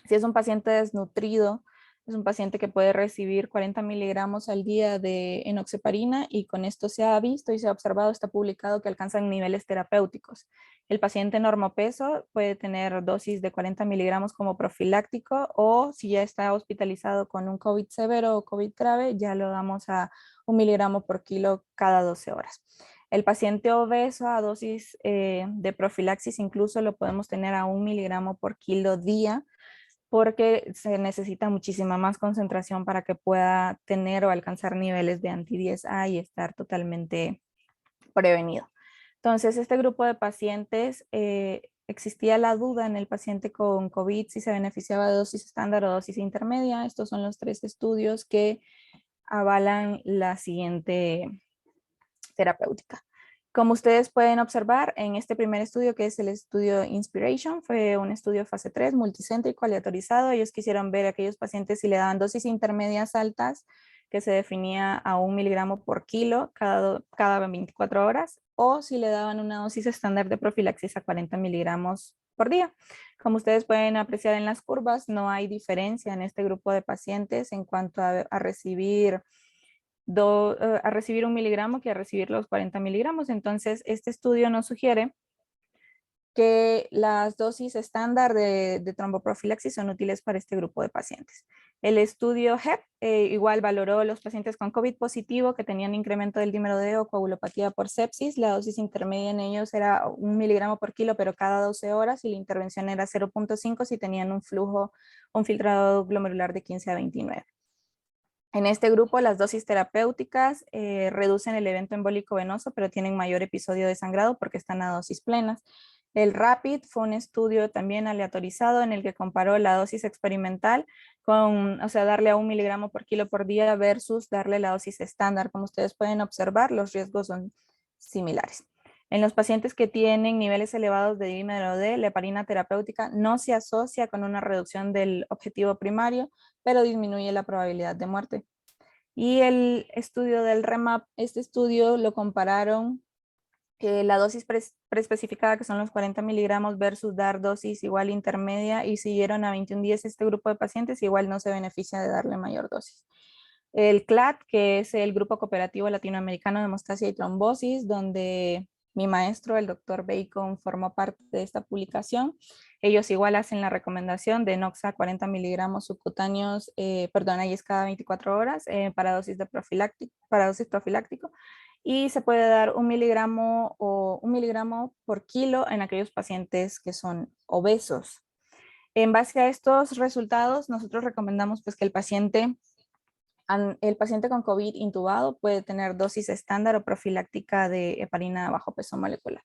Si es un paciente desnutrido, es un paciente que puede recibir 40 miligramos al día de enoxaparina y con esto se ha visto y se ha observado, está publicado que alcanzan niveles terapéuticos. El paciente normopeso puede tener dosis de 40 miligramos como profiláctico o si ya está hospitalizado con un COVID severo o COVID grave, ya lo damos a 1 miligramo por kilo cada 12 horas. El paciente obeso a dosis de profilaxis incluso lo podemos tener a 1 miligramo por kilo día, porque se necesita muchísima más concentración para que pueda tener o alcanzar niveles de anti-10A y estar totalmente prevenido. Entonces, este grupo de pacientes, existía la duda en el paciente con COVID si se beneficiaba de dosis estándar o dosis intermedia. Estos son los 3 estudios que avalan la siguiente terapéutica. Como ustedes pueden observar, en este primer estudio, que es el estudio Inspiration, fue un estudio fase 3, multicéntrico, aleatorizado. Ellos quisieron ver a aquellos pacientes si le daban dosis intermedias altas, que se definía a 1 miligramo por kilo cada 24 horas, o si le daban una dosis estándar de profilaxis a 40 miligramos por día. Como ustedes pueden apreciar en las curvas, no hay diferencia en este grupo de pacientes en cuanto a recibir 1 miligramo que a recibir los 40 miligramos. Entonces, este estudio nos sugiere que las dosis estándar de tromboprofilaxis son útiles para este grupo de pacientes. El estudio HEP igual valoró los pacientes con COVID positivo que tenían incremento del dímero D o coagulopatía por sepsis. La dosis intermedia en ellos era 1 miligramo por kilo, pero cada 12 horas, y la intervención era 0.5 si tenían un filtrado glomerular de 15 a 29. En este grupo, las dosis terapéuticas reducen el evento embólico venoso, pero tienen mayor episodio de sangrado porque están a dosis plenas. El RAPID fue un estudio también aleatorizado en el que comparó la dosis experimental con, o sea, darle a 1 miligramo por kilo por día versus darle la dosis estándar. Como ustedes pueden observar, los riesgos son similares. En los pacientes que tienen niveles elevados de dímero D, la heparina terapéutica no se asocia con una reducción del objetivo primario, pero disminuye la probabilidad de muerte. Y el estudio del REMAP, este estudio lo compararon la dosis preespecificada, que son los 40 miligramos, versus dar dosis igual intermedia, y siguieron a 21 días este grupo de pacientes, igual no se beneficia de darle mayor dosis. El CLAT, que es el Grupo Cooperativo Latinoamericano de Hemostasia y Trombosis, donde mi maestro, el doctor Bacon, formó parte de esta publicación. Ellos igual hacen la recomendación de Noxa 40 miligramos subcutáneos, ahí es cada 24 horas para dosis profiláctico, y se puede dar 1 miligramo o 1 miligramo por kilo en aquellos pacientes que son obesos. En base a estos resultados, nosotros recomendamos pues que el paciente con COVID intubado puede tener dosis estándar o profiláctica de heparina bajo peso molecular.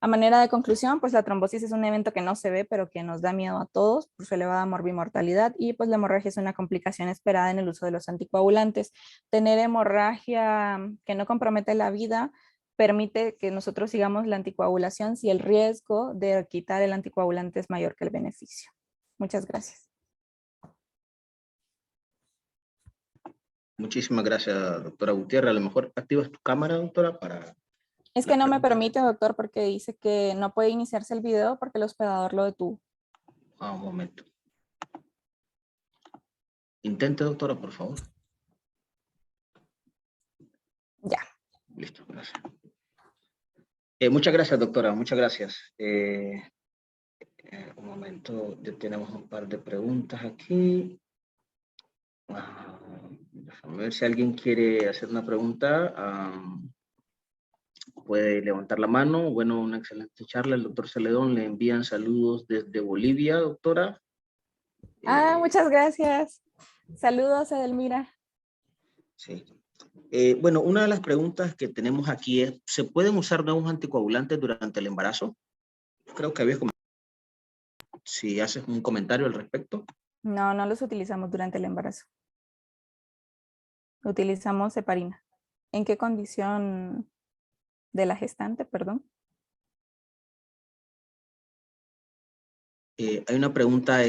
A manera de conclusión, pues la trombosis es un evento que no se ve, pero que nos da miedo a todos por su elevada morbimortalidad, y pues la hemorragia es una complicación esperada en el uso de los anticoagulantes. Tener hemorragia que no compromete la vida permite que nosotros sigamos la anticoagulación si el riesgo de quitar el anticoagulante es mayor que el beneficio. Muchas gracias. Muchísimas gracias, doctora Gutiérrez. A lo mejor activas tu cámara, doctora, para... Es que no me permite, doctor, porque dice que no puede iniciarse el video porque el hospedador lo detuvo. Un momento. Intente, doctora, por favor. Ya. Listo, gracias. Muchas gracias, doctora, muchas gracias. Un momento, ya tenemos un par de preguntas aquí. Déjame ver si alguien quiere hacer una pregunta. Puede levantar la mano. Bueno, una excelente charla. El doctor Celedón, le envían saludos desde Bolivia, doctora. Muchas gracias. Saludos, Edelmira. Sí. Bueno, una de las preguntas que tenemos aquí es, ¿se pueden usar nuevos anticoagulantes durante el embarazo? Creo que había comentado. Si haces un comentario al respecto. No, no los utilizamos durante el embarazo. Utilizamos heparina. ¿En qué condición de la gestante, perdón? Hay una pregunta,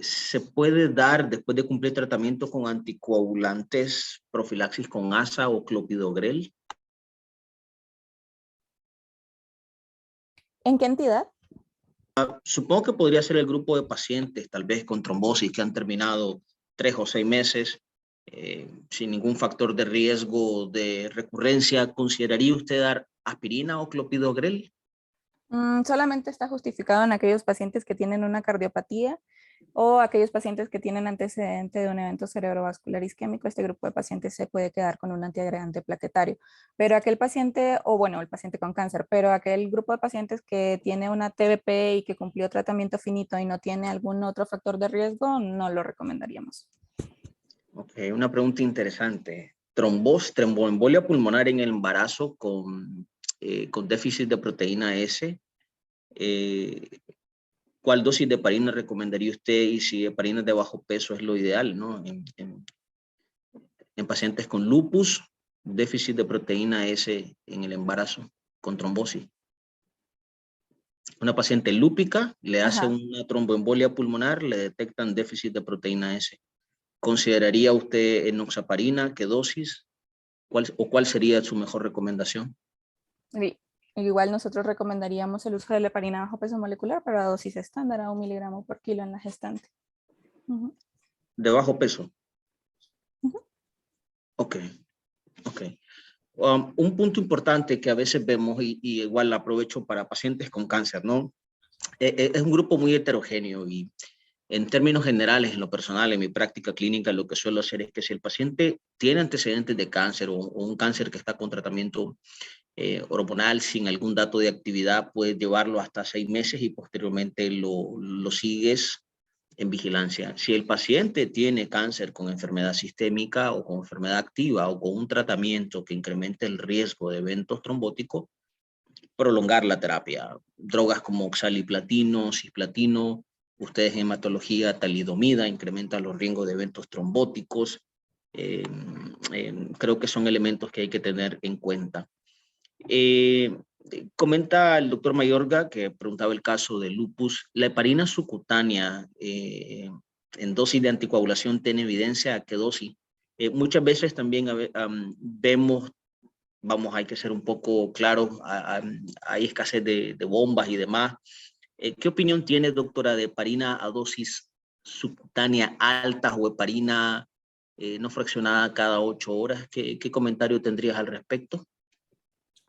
¿se puede dar después de cumplir tratamiento con anticoagulantes profilaxis con ASA o clopidogrel? ¿En qué entidad? Supongo que podría ser el grupo de pacientes, tal vez con trombosis, que han terminado 3 o 6 meses sin ningún factor de riesgo de recurrencia. ¿Consideraría usted dar aspirina o clopidogrel? Solamente está justificado en aquellos pacientes que tienen una cardiopatía o aquellos pacientes que tienen antecedente de un evento cerebrovascular isquémico. Este grupo de pacientes se puede quedar con un antiagregante plaquetario. Pero aquel paciente, o bueno, el paciente con cáncer, pero aquel grupo de pacientes que tiene una TBP y que cumplió tratamiento finito y no tiene algún otro factor de riesgo, no lo recomendaríamos. Ok, una pregunta interesante. tromboembolia pulmonar en el embarazo con déficit de proteína S, ¿cuál dosis de heparina recomendaría usted? Y si heparina de bajo peso es lo ideal, ¿no? En pacientes con lupus, déficit de proteína S en el embarazo con trombosis. Una paciente lúpica le hace una tromboembolia pulmonar, le detectan déficit de proteína S. ¿Consideraría usted enoxaparina? ¿Qué dosis? ¿Cuál sería su mejor recomendación? Sí. Igual nosotros recomendaríamos el uso de la heparina bajo peso molecular para dosis estándar a 1 miligramo por kilo en la gestante. ¿De bajo peso? Ok. Un punto importante que a veces vemos, y igual aprovecho para pacientes con cáncer, ¿no? Es un grupo muy heterogéneo y en términos generales, en lo personal, en mi práctica clínica, lo que suelo hacer es que si el paciente tiene antecedentes de cáncer o un cáncer que está con tratamiento hormonal sin algún dato de actividad, puedes llevarlo hasta 6 meses y posteriormente lo sigues en vigilancia. Si el paciente tiene cáncer con enfermedad sistémica o con enfermedad activa o con un tratamiento que incremente el riesgo de eventos trombóticos, prolongar la terapia. Drogas como oxaliplatino, cisplatino, ustedes en hematología talidomida, incrementa los riesgos de eventos trombóticos. Creo que son elementos que hay que tener en cuenta. Comenta el doctor Mayorga, que preguntaba el caso de lupus, la heparina subcutánea en dosis de anticoagulación tiene evidencia a qué dosis. Muchas veces también vemos, hay que ser un poco claros, hay escasez de bombas y demás. ¿Qué opinión tiene, doctora, de heparina a dosis subcutánea altas o heparina no fraccionada cada 8 horas? ¿Qué comentario tendrías al respecto?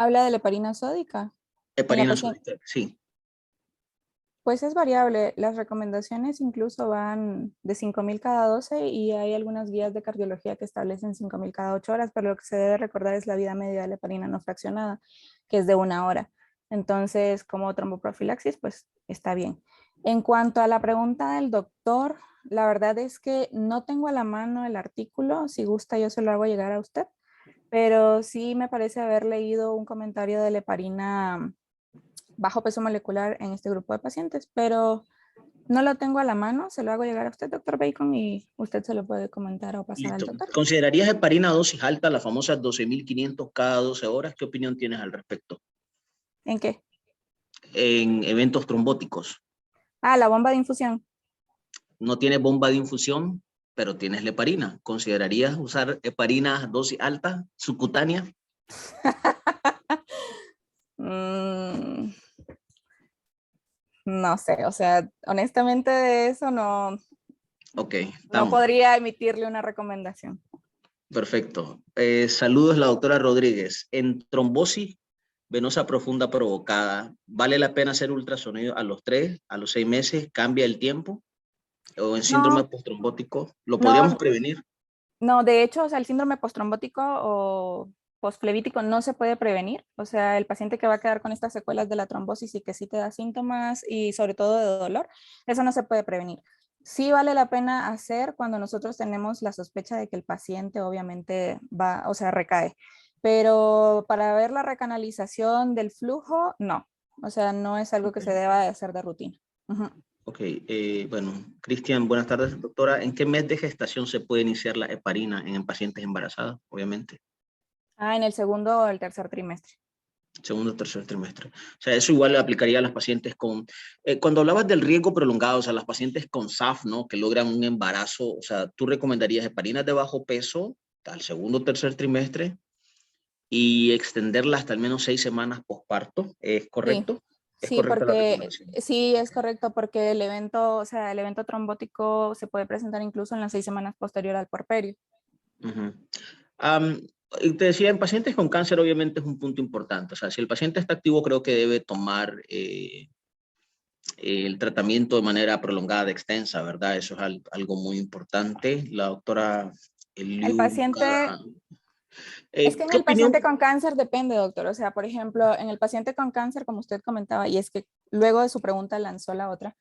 ¿Habla de la heparina sódica? Heparina sódica, sí. Pues es variable. Las recomendaciones incluso van de 5.000 cada 12 y hay algunas guías de cardiología que establecen 5.000 cada 8 horas, pero lo que se debe recordar es la vida media de la heparina no fraccionada, que es de 1 hora. Entonces, como tromboprofilaxis, pues está bien. En cuanto a la pregunta del doctor, la verdad es que no tengo a la mano el artículo. Si gusta, yo se lo hago llegar a usted, pero sí me parece haber leído un comentario de la heparina bajo peso molecular en este grupo de pacientes, pero no lo tengo a la mano, se lo hago llegar a usted, doctor Bacon, y usted se lo puede comentar o pasar al Listo. doctor. ¿Considerarías heparina dosis alta, las famosas 12.500 cada 12 horas? ¿Qué opinión tienes al respecto? ¿En qué? En eventos trombóticos. Ah, la bomba de infusión. No tienes bomba de infusión, pero tienes la heparina. ¿Considerarías usar heparina dosis alta, subcutánea? No sé, o sea, honestamente de eso no, Ok, no estamos. podría emitirle una recomendación. Perfecto. Saludos, la doctora Rodríguez. En trombosis venosa profunda provocada, ¿vale la pena hacer ultrasonido a los 3, a los 6 meses? ¿Cambia el tiempo? ¿O en síndrome No, postrombótico? ¿Lo podríamos no, prevenir? no, de hecho, o sea, el síndrome postrombótico o posflevítico no se puede prevenir. O sea, el paciente que va a quedar con estas secuelas de la trombosis y que sí te da síntomas y sobre todo de dolor, eso no se puede prevenir. Sí vale la pena hacer cuando nosotros tenemos la sospecha de que el paciente obviamente va, o sea, recae. Pero para ver la recanalización del flujo, no. O sea, no es algo que se Okay. deba de hacer de rutina. Uh-huh. Ok, bueno, Cristian, buenas tardes, doctora. ¿En qué mes de gestación se puede iniciar la heparina en pacientes embarazadas, obviamente? Ah, en el segundo o el tercer trimestre. Segundo o tercer trimestre. O sea, eso igual le aplicaría a las pacientes con... cuando hablabas del riesgo prolongado, o sea, las pacientes con SAF, ¿no? Que logran un embarazo, o sea, ¿tú recomendarías heparinas de bajo peso al segundo o tercer trimestre y extenderla hasta al menos 6 semanas posparto? ¿Es Sí, correcto? ¿Es sí, correcta la porque recomendación? sí es correcto, porque el evento, o sea, el evento trombótico se puede presentar incluso en las 6 semanas posterior al puerperio. Uh-huh. Y te decía, en pacientes con cáncer obviamente es un punto importante. O sea, si el paciente está activo, creo que debe tomar el tratamiento de manera prolongada, extensa, ¿verdad? Eso es algo muy importante. La doctora El Eliu paciente, Callahan. es que en ¿Qué el opinión? paciente con cáncer depende, doctor. O sea, por ejemplo, en el paciente con cáncer, como usted comentaba, y es que luego de su pregunta lanzó la otra,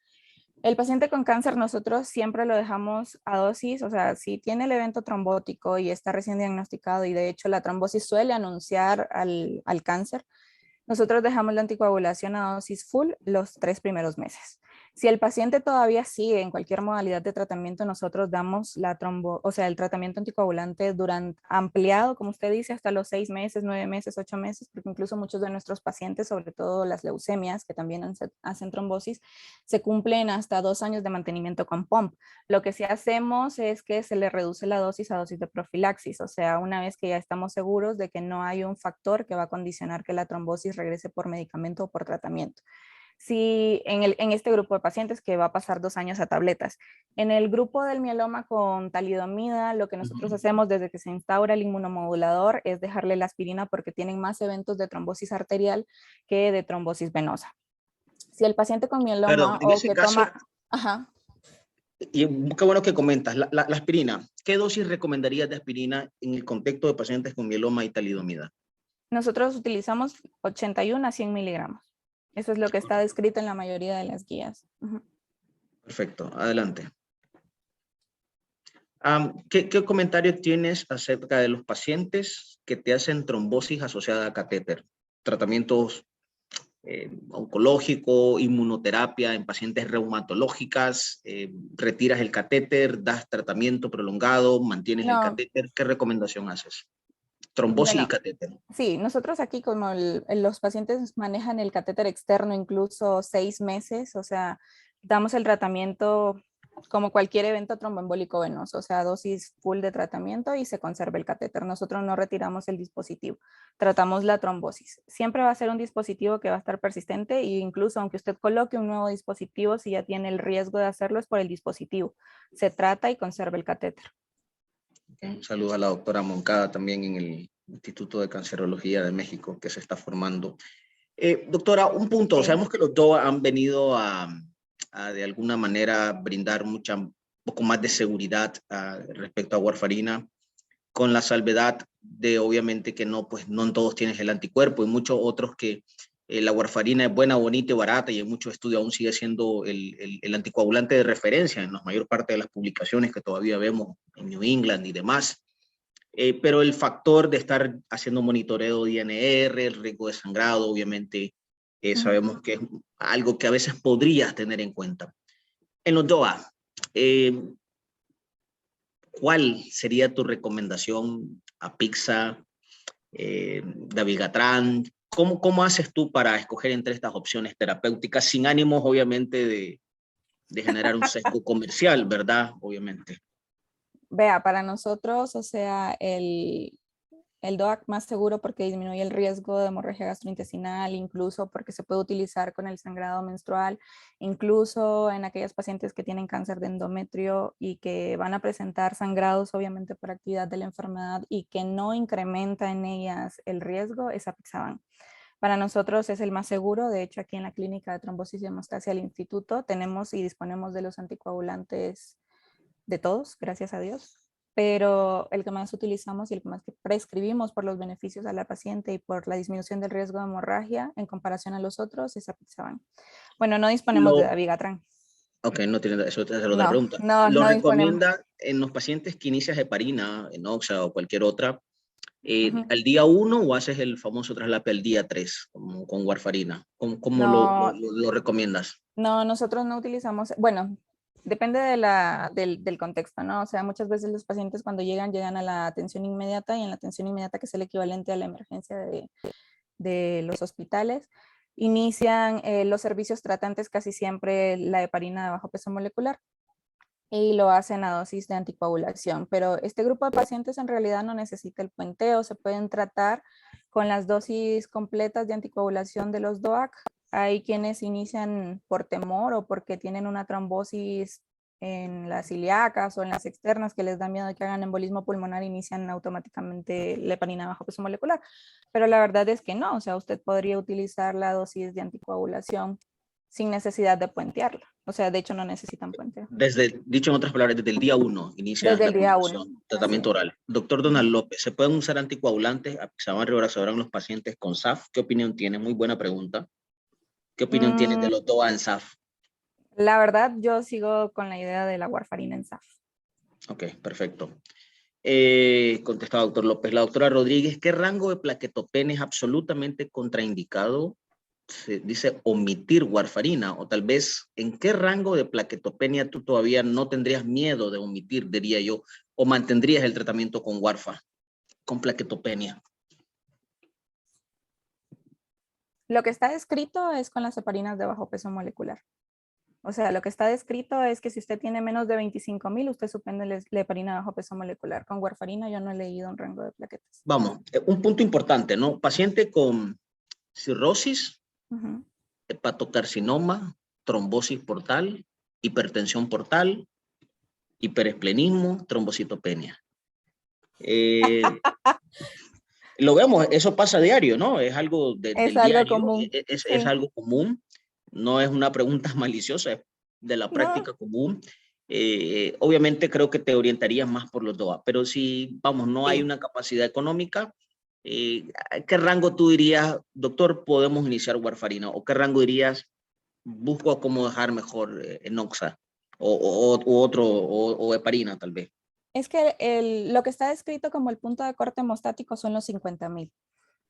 El paciente con cáncer nosotros siempre lo dejamos a dosis, o sea, si tiene el evento trombótico y está recién diagnosticado y de hecho la trombosis suele anunciar al cáncer, nosotros dejamos la anticoagulación a dosis full los 3 primeros meses. Si el paciente todavía sigue en cualquier modalidad de tratamiento, nosotros damos o sea, el tratamiento anticoagulante durante ampliado, como usted dice, hasta los 6 meses, 9 meses, 8 meses, porque incluso muchos de nuestros pacientes, sobre todo las leucemias, que también hacen trombosis, se cumplen hasta 2 años de mantenimiento con POMP. Lo que sí hacemos es que se le reduce la dosis a dosis de profilaxis, o sea, una vez que ya estamos seguros de que no hay un factor que va a condicionar que la trombosis regrese por medicamento o por tratamiento. Si en este grupo de pacientes que va a pasar 2 años a tabletas. En el grupo del mieloma con talidomida, lo que nosotros hacemos desde que se instaura el inmunomodulador es dejarle la aspirina porque tienen más eventos de trombosis arterial que de trombosis venosa. Si el paciente con Perdón, mieloma en o ese que caso, toma... Ajá. y qué bueno que comentas, la aspirina, ¿qué dosis recomendarías de aspirina en el contexto de pacientes con mieloma y talidomida? Nosotros utilizamos 81 a 100 miligramos. Eso es lo que está descrito en la mayoría de las guías. Perfecto, adelante. ¿Qué comentario tienes acerca de los pacientes que te hacen trombosis asociada a catéter? Tratamientos oncológico, inmunoterapia en pacientes reumatológicas, retiras el catéter, das tratamiento prolongado, mantienes el No, catéter. ¿Qué recomendación haces? Trombosis y bueno, catéter. sí, nosotros aquí como los pacientes manejan el catéter externo incluso 6 meses, o sea, damos el tratamiento como cualquier evento tromboembólico venoso, o sea, dosis full de tratamiento y se conserva el catéter. Nosotros no retiramos el dispositivo, tratamos la trombosis. Siempre va a ser un dispositivo que va a estar persistente e incluso aunque usted coloque un nuevo dispositivo, si ya tiene el riesgo de hacerlo es por el dispositivo. Se trata y conserva el catéter. Un saludo a la doctora Moncada también en el Instituto de Cancerología de México que se está formando. Doctora, un punto, Sí. sabemos que los dos han venido a de alguna manera brindar un poco más de seguridad respecto a warfarina, con la salvedad de obviamente que no, pues no en todos tienes el anticuerpo y muchos otros que la warfarina es buena, bonita y barata y en muchos estudios aún sigue siendo el anticoagulante de referencia en la mayor parte de las publicaciones que todavía vemos en New England y demás. Pero el factor de estar haciendo monitoreo de INR, el riesgo de sangrado, obviamente, sabemos que es algo que a veces podrías tener en cuenta. En los DOA, ¿cuál sería tu recomendación a Pixa, Dabigatran? ¿Cómo haces tú para escoger entre estas opciones terapéuticas sin ánimos, obviamente, de generar un sesgo comercial, ¿verdad? Obviamente. Vea, para nosotros, o sea, el DOAC más seguro porque disminuye el riesgo de hemorragia gastrointestinal, incluso porque se puede utilizar con el sangrado menstrual, incluso en aquellas pacientes que tienen cáncer de endometrio y que van a presentar sangrados, obviamente por actividad de la enfermedad y que no incrementa en ellas el riesgo, es Apixaban. Para nosotros es el más seguro. De hecho, aquí en la clínica de trombosis y hemostasia del instituto tenemos y disponemos de los anticoagulantes de todos, gracias a Dios, pero el que más utilizamos y el que más prescribimos por los beneficios a la paciente y por la disminución del riesgo de hemorragia en comparación a los otros es Apixaban. Bueno, no disponemos de Dabigatran. Ok, no tiene, eso es la otra No, pregunta. no, ¿Lo no disponemos. recomienda en los pacientes que inicias heparina, enoxa o cualquier otra, Uh-huh. al día 1 o haces el famoso traslape al día 3 con warfarina? ¿Cómo No, lo recomiendas? no, nosotros no utilizamos, bueno, depende del contexto, ¿no? O sea, muchas veces los pacientes cuando llegan a la atención inmediata y en la atención inmediata, que es el equivalente a la emergencia de los hospitales, inician los servicios tratantes casi siempre la heparina de bajo peso molecular y lo hacen a dosis de anticoagulación. Pero este grupo de pacientes en realidad no necesita el puenteo, se pueden tratar con las dosis completas de anticoagulación de los DOAC. Hay quienes inician por temor o porque tienen una trombosis en las ilíacas o en las externas que les da miedo de que hagan embolismo pulmonar, inician automáticamente la heparina bajo peso molecular. Pero la verdad es que no, o sea, usted podría utilizar la dosis de anticoagulación sin necesidad de puentearla. O sea, de hecho no necesitan puenteo. Dicho en otras palabras, desde el día 1 inicias Desde la el día uno, combinación, así tratamiento es. oral. Doctor Donald López, ¿se pueden usar anticoagulantes, Apixaban, Rivaroxaban en los pacientes con SAF? ¿Qué opinión tiene? Muy buena pregunta. ¿Qué opinión tienes de Mm, los DOA en SAF? La verdad, yo sigo con la idea de la warfarina en SAF. Ok, perfecto. Contestaba doctor López. La doctora Rodríguez, ¿qué rango de plaquetopenia es absolutamente contraindicado? Se dice omitir warfarina, o tal vez, ¿en qué rango de plaquetopenia tú todavía no tendrías miedo de omitir, diría yo, o mantendrías el tratamiento con warfa, con plaquetopenia? Lo que está descrito es con las heparinas de bajo peso molecular. O sea, lo que está descrito es que si usted tiene menos de 25,000, usted suspende la heparina de bajo peso molecular. Con warfarina yo no he leído un rango de plaquetas. Vamos, un punto importante, ¿no? Paciente con cirrosis, Ujú. hepatocarcinoma, trombosis portal, hipertensión portal, hiperesplenismo, trombocitopenia. Lo vemos, eso pasa a diario, ¿no? Es algo Es del algo diario, común. es Sí. algo común, no es una pregunta maliciosa, es de la No, práctica común. Obviamente creo que te orientarías más por los DOA, pero si, vamos, no hay sí. una capacidad económica, ¿qué rango tú dirías, doctor, podemos iniciar warfarina? ¿O qué rango dirías, busco cómo dejar mejor Enoxa o otro, o heparina tal vez? Es que lo que está descrito como el punto de corte hemostático son los 50,000.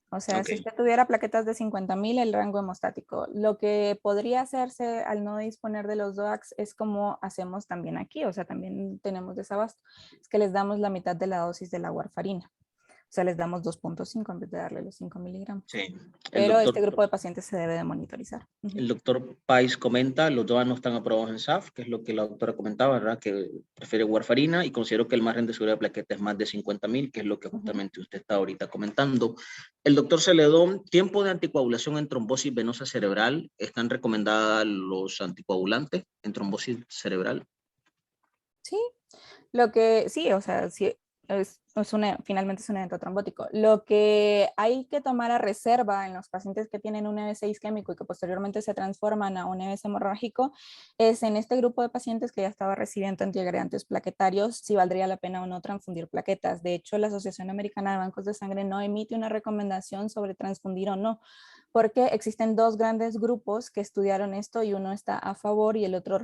O sea, Ok. si usted tuviera plaquetas de 50,000, el rango hemostático. Lo que podría hacerse al no disponer de los DOACs es como hacemos también aquí, o sea, también tenemos desabasto, es que les damos la mitad de la dosis de la warfarina. O sea, les damos 2,5 en vez de darle los 5 miligramos. Sí, el Pero este doctor grupo de pacientes se debe de monitorizar. Ujú. El doctor Pais comenta, los DOA no están aprobados en SAF, que es lo que la doctora comentaba, ¿verdad? Que prefiere warfarina y considero que el margen de seguridad de plaqueta es más de 50,000, que es lo que Ujú. justamente usted está ahorita comentando. El doctor Celedón, tiempo de anticoagulación en trombosis venosa cerebral, ¿están recomendadas los anticoagulantes en trombosis cerebral? Sí, lo que sí, o sea, sí, finalmente es un evento trombótico. Lo que hay que tomar a reserva en los pacientes que tienen un EBC isquémico y que posteriormente se transforman a un EBC hemorrágico es en este grupo de pacientes que ya estaba recibiendo antiagregantes plaquetarios, si valdría la pena o no transfundir plaquetas. De hecho, la Asociación Americana de Bancos de Sangre no emite una recomendación sobre transfundir o no, porque existen dos grandes grupos que estudiaron esto y uno está a favor y el otro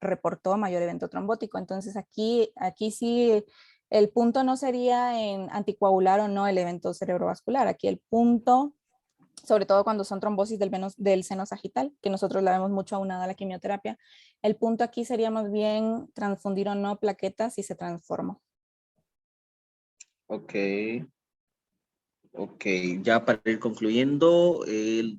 reportó mayor evento trombótico. Entonces aquí sí el punto no sería en anticoagular o no el evento cerebrovascular. Aquí el punto, sobre todo cuando son trombosis del seno sagital, que nosotros la vemos mucho aunada a la quimioterapia, el punto aquí sería más bien transfundir o no plaquetas si se transformó. Ok, ok, ya para ir concluyendo, ¿qué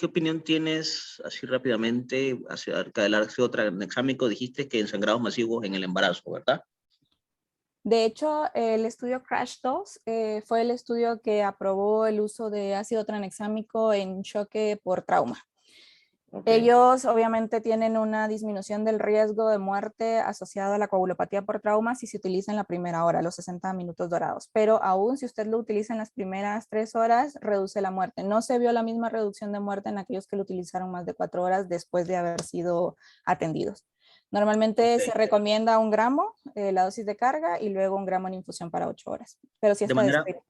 opinión tienes, así rápidamente, acerca del ácido tranexámico? Dijiste que en sangrados masivos en el embarazo, ¿verdad? De hecho, el estudio CRASH 2 fue el estudio que aprobó el uso de ácido tranexámico en choque por trauma. Ok. Ellos obviamente tienen una disminución del riesgo de muerte asociado a la coagulopatía por trauma si se utiliza en la primera hora, los 60 minutos dorados, pero aún si usted lo utiliza en las primeras 3 horas, reduce la muerte. No se vio la misma reducción de muerte en aquellos que lo utilizaron más de 4 horas después de haber sido atendidos. Normalmente se Ok. recomienda 1 gramo, la dosis de carga, y luego 1 gramo en infusión para 8 horas, pero sí De está manera, descrito.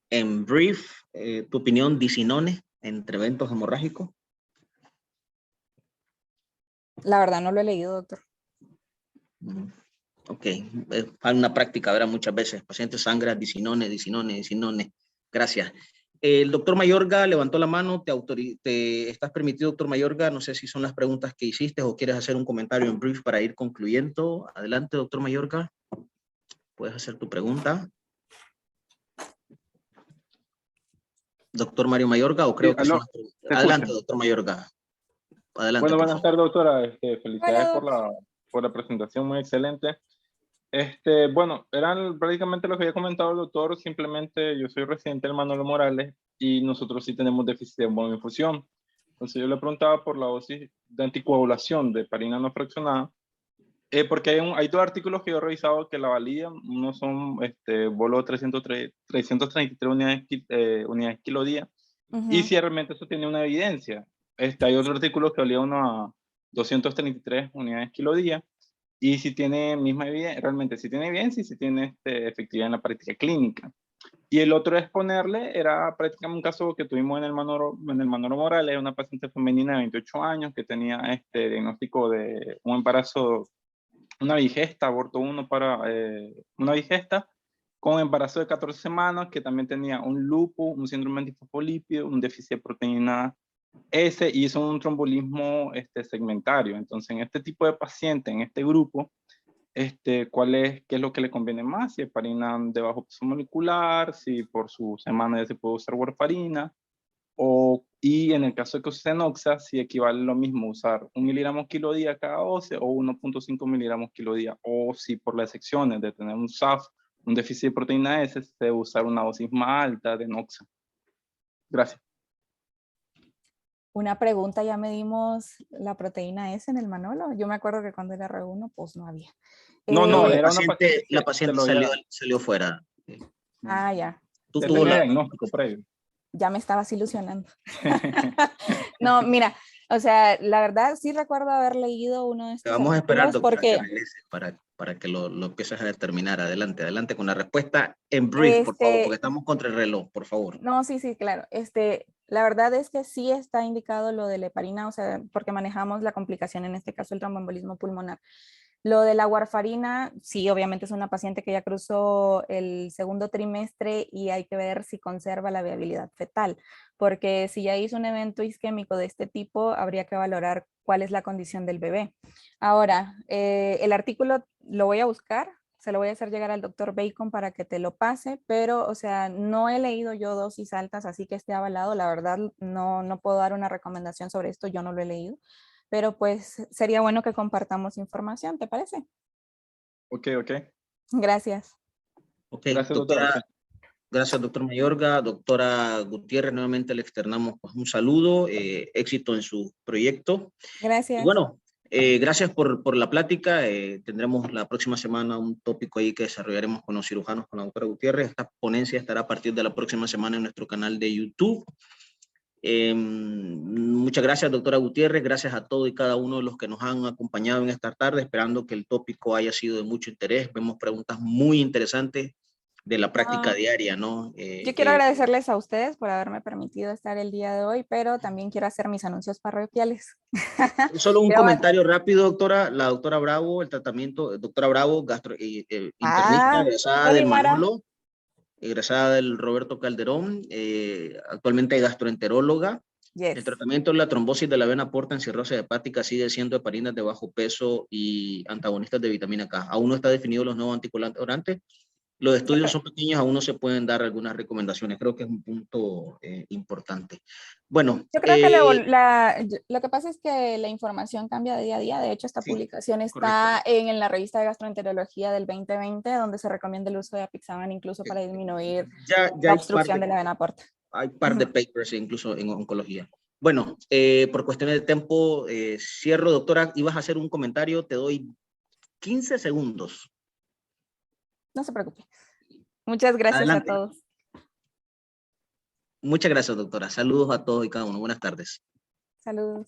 en brief, tu opinión, disinones entre eventos hemorrágicos. La verdad no lo he leído, doctor. Ok, hay una práctica, ¿verdad? Muchas veces, pacientes sangran, disinones, disinones, disinones. Gracias. El doctor Mayorga levantó la mano, te estás permitido, doctor Mayorga, no sé si son las preguntas que hiciste o quieres hacer un comentario en brief para ir concluyendo. Adelante, doctor Mayorga, puedes hacer tu pregunta. Doctor Mario Mayorga, o Sí, creo que son aló, las preguntas. ¿te Adelante, escuchan? doctor Mayorga. Adelante, Bueno, por buenas favor. tardes, doctora. Hola, Felicidades doc. por la presentación, muy excelente. Bueno, eran prácticamente lo que había comentado el doctor. Simplemente yo soy residente del Manuel Morales y nosotros sí tenemos déficit de infusión. Entonces yo le preguntaba por la dosis de anticoagulación de heparina no fraccionada, porque hay dos artículos que yo he revisado que la validan. Uno son bolo 333 unidades, unidades kilo día, y Ujú. si realmente eso tiene una evidencia. Hay otro artículo que valía uno a 233 unidades kilo día, y si tiene misma evidencia, realmente si tiene evidencia y si tiene efectividad en la práctica clínica. Y el otro es ponerle, era prácticamente un caso que tuvimos en el Manolo Morales, una paciente femenina de 28 años que tenía este diagnóstico de un embarazo, una vigesta, aborto 1 para una vigesta, con embarazo de 14 semanas, que también tenía un lupus, un síndrome antifosfolípido, un déficit de proteína S, y hizo un trombolismo segmentario. Entonces, en este tipo de paciente, en este grupo, qué es lo que le conviene más, si heparina de bajo peso molecular, si por su semana ya se puede usar warfarina, y en el caso de que use Noxa, si equivale lo mismo usar 1 miligramo kilo día cada 12 o 1.5 miligramos kilo día, o si por las excepciones de tener un SAF, un déficit de proteína S, se debe usar una dosis más alta de Noxa. Gracias. Una pregunta, ya medimos la proteína S en el Manolo. Yo me acuerdo que cuando era R1, pues no había. No, era una paciente, la paciente salió fuera. Ah, ya. Tú ya tuvo tenía la... diagnóstico previo. Ya me estabas ilusionando. No, mira, o sea, la verdad sí recuerdo haber leído uno de estos Vamos a esperar, artículos doctora, porque que regrese para que lo empieces a determinar. Adelante, adelante con la respuesta en brief, por favor, porque estamos contra el reloj, por favor. No, sí, claro. La verdad es que sí está indicado lo de la heparina, o sea, porque manejamos la complicación, en este caso el tromboembolismo pulmonar. Lo de la warfarina, sí, obviamente es una paciente que ya cruzó el segundo trimestre y hay que ver si conserva la viabilidad fetal, porque si ya hizo un evento isquémico de este tipo, habría que valorar cuál es la condición del bebé. Ahora, el artículo lo voy a buscar, se lo voy a hacer llegar al doctor Bacon para que te lo pase, pero, o sea, no he leído yo dosis altas, así que esté avalado. La verdad, no puedo dar una recomendación sobre esto, yo no lo he leído, pero pues sería bueno que compartamos información, ¿te parece? Ok. Gracias. Ok, Gracias, doctora. doctora. Gracias, doctor Mayorga. Doctora Gutiérrez, nuevamente le externamos pues, un saludo, éxito en su proyecto. Gracias. Y bueno, gracias por la plática. Tendremos la próxima semana un tópico ahí que desarrollaremos con los cirujanos, con la doctora Gutiérrez. Esta ponencia estará a partir de la próxima semana en nuestro canal de YouTube. Muchas gracias, doctora Gutiérrez. Gracias a todos y cada uno de los que nos han acompañado en esta tarde, esperando que el tópico haya sido de mucho interés. Vemos preguntas muy interesantes de la práctica diaria, ¿no? Yo quiero agradecerles a ustedes por haberme permitido estar el día de hoy, pero también quiero hacer mis anuncios parroquiales. Solo un comentario rápido, doctora. La doctora Bravo, el tratamiento, doctora Bravo, internista, egresada del Manolo, egresada del Roberto Calderón, actualmente gastroenteróloga. Yes. El tratamiento de la trombosis de la vena porta en cirrosis hepática sigue siendo heparinas de bajo peso y antagonistas de vitamina K. Aún no está definido los nuevos anticoagulantes. Los estudios son pequeños, aún no se pueden dar algunas recomendaciones. Creo que es un punto importante. Bueno. Yo creo que lo que pasa es que la información cambia de día a día. De hecho, esta publicación está en la revista de gastroenterología del 2020, donde se recomienda el uso de apixaban incluso para disminuir la obstrucción de la vena porta. Hay un par de papers incluso en oncología. Bueno, por cuestiones de tiempo, cierro, doctora. Ibas a hacer un comentario, te doy 15 segundos. No se preocupe. Muchas gracias. Adelante. A todos. Muchas gracias, doctora. Saludos a todos y cada uno. Buenas tardes. Saludos.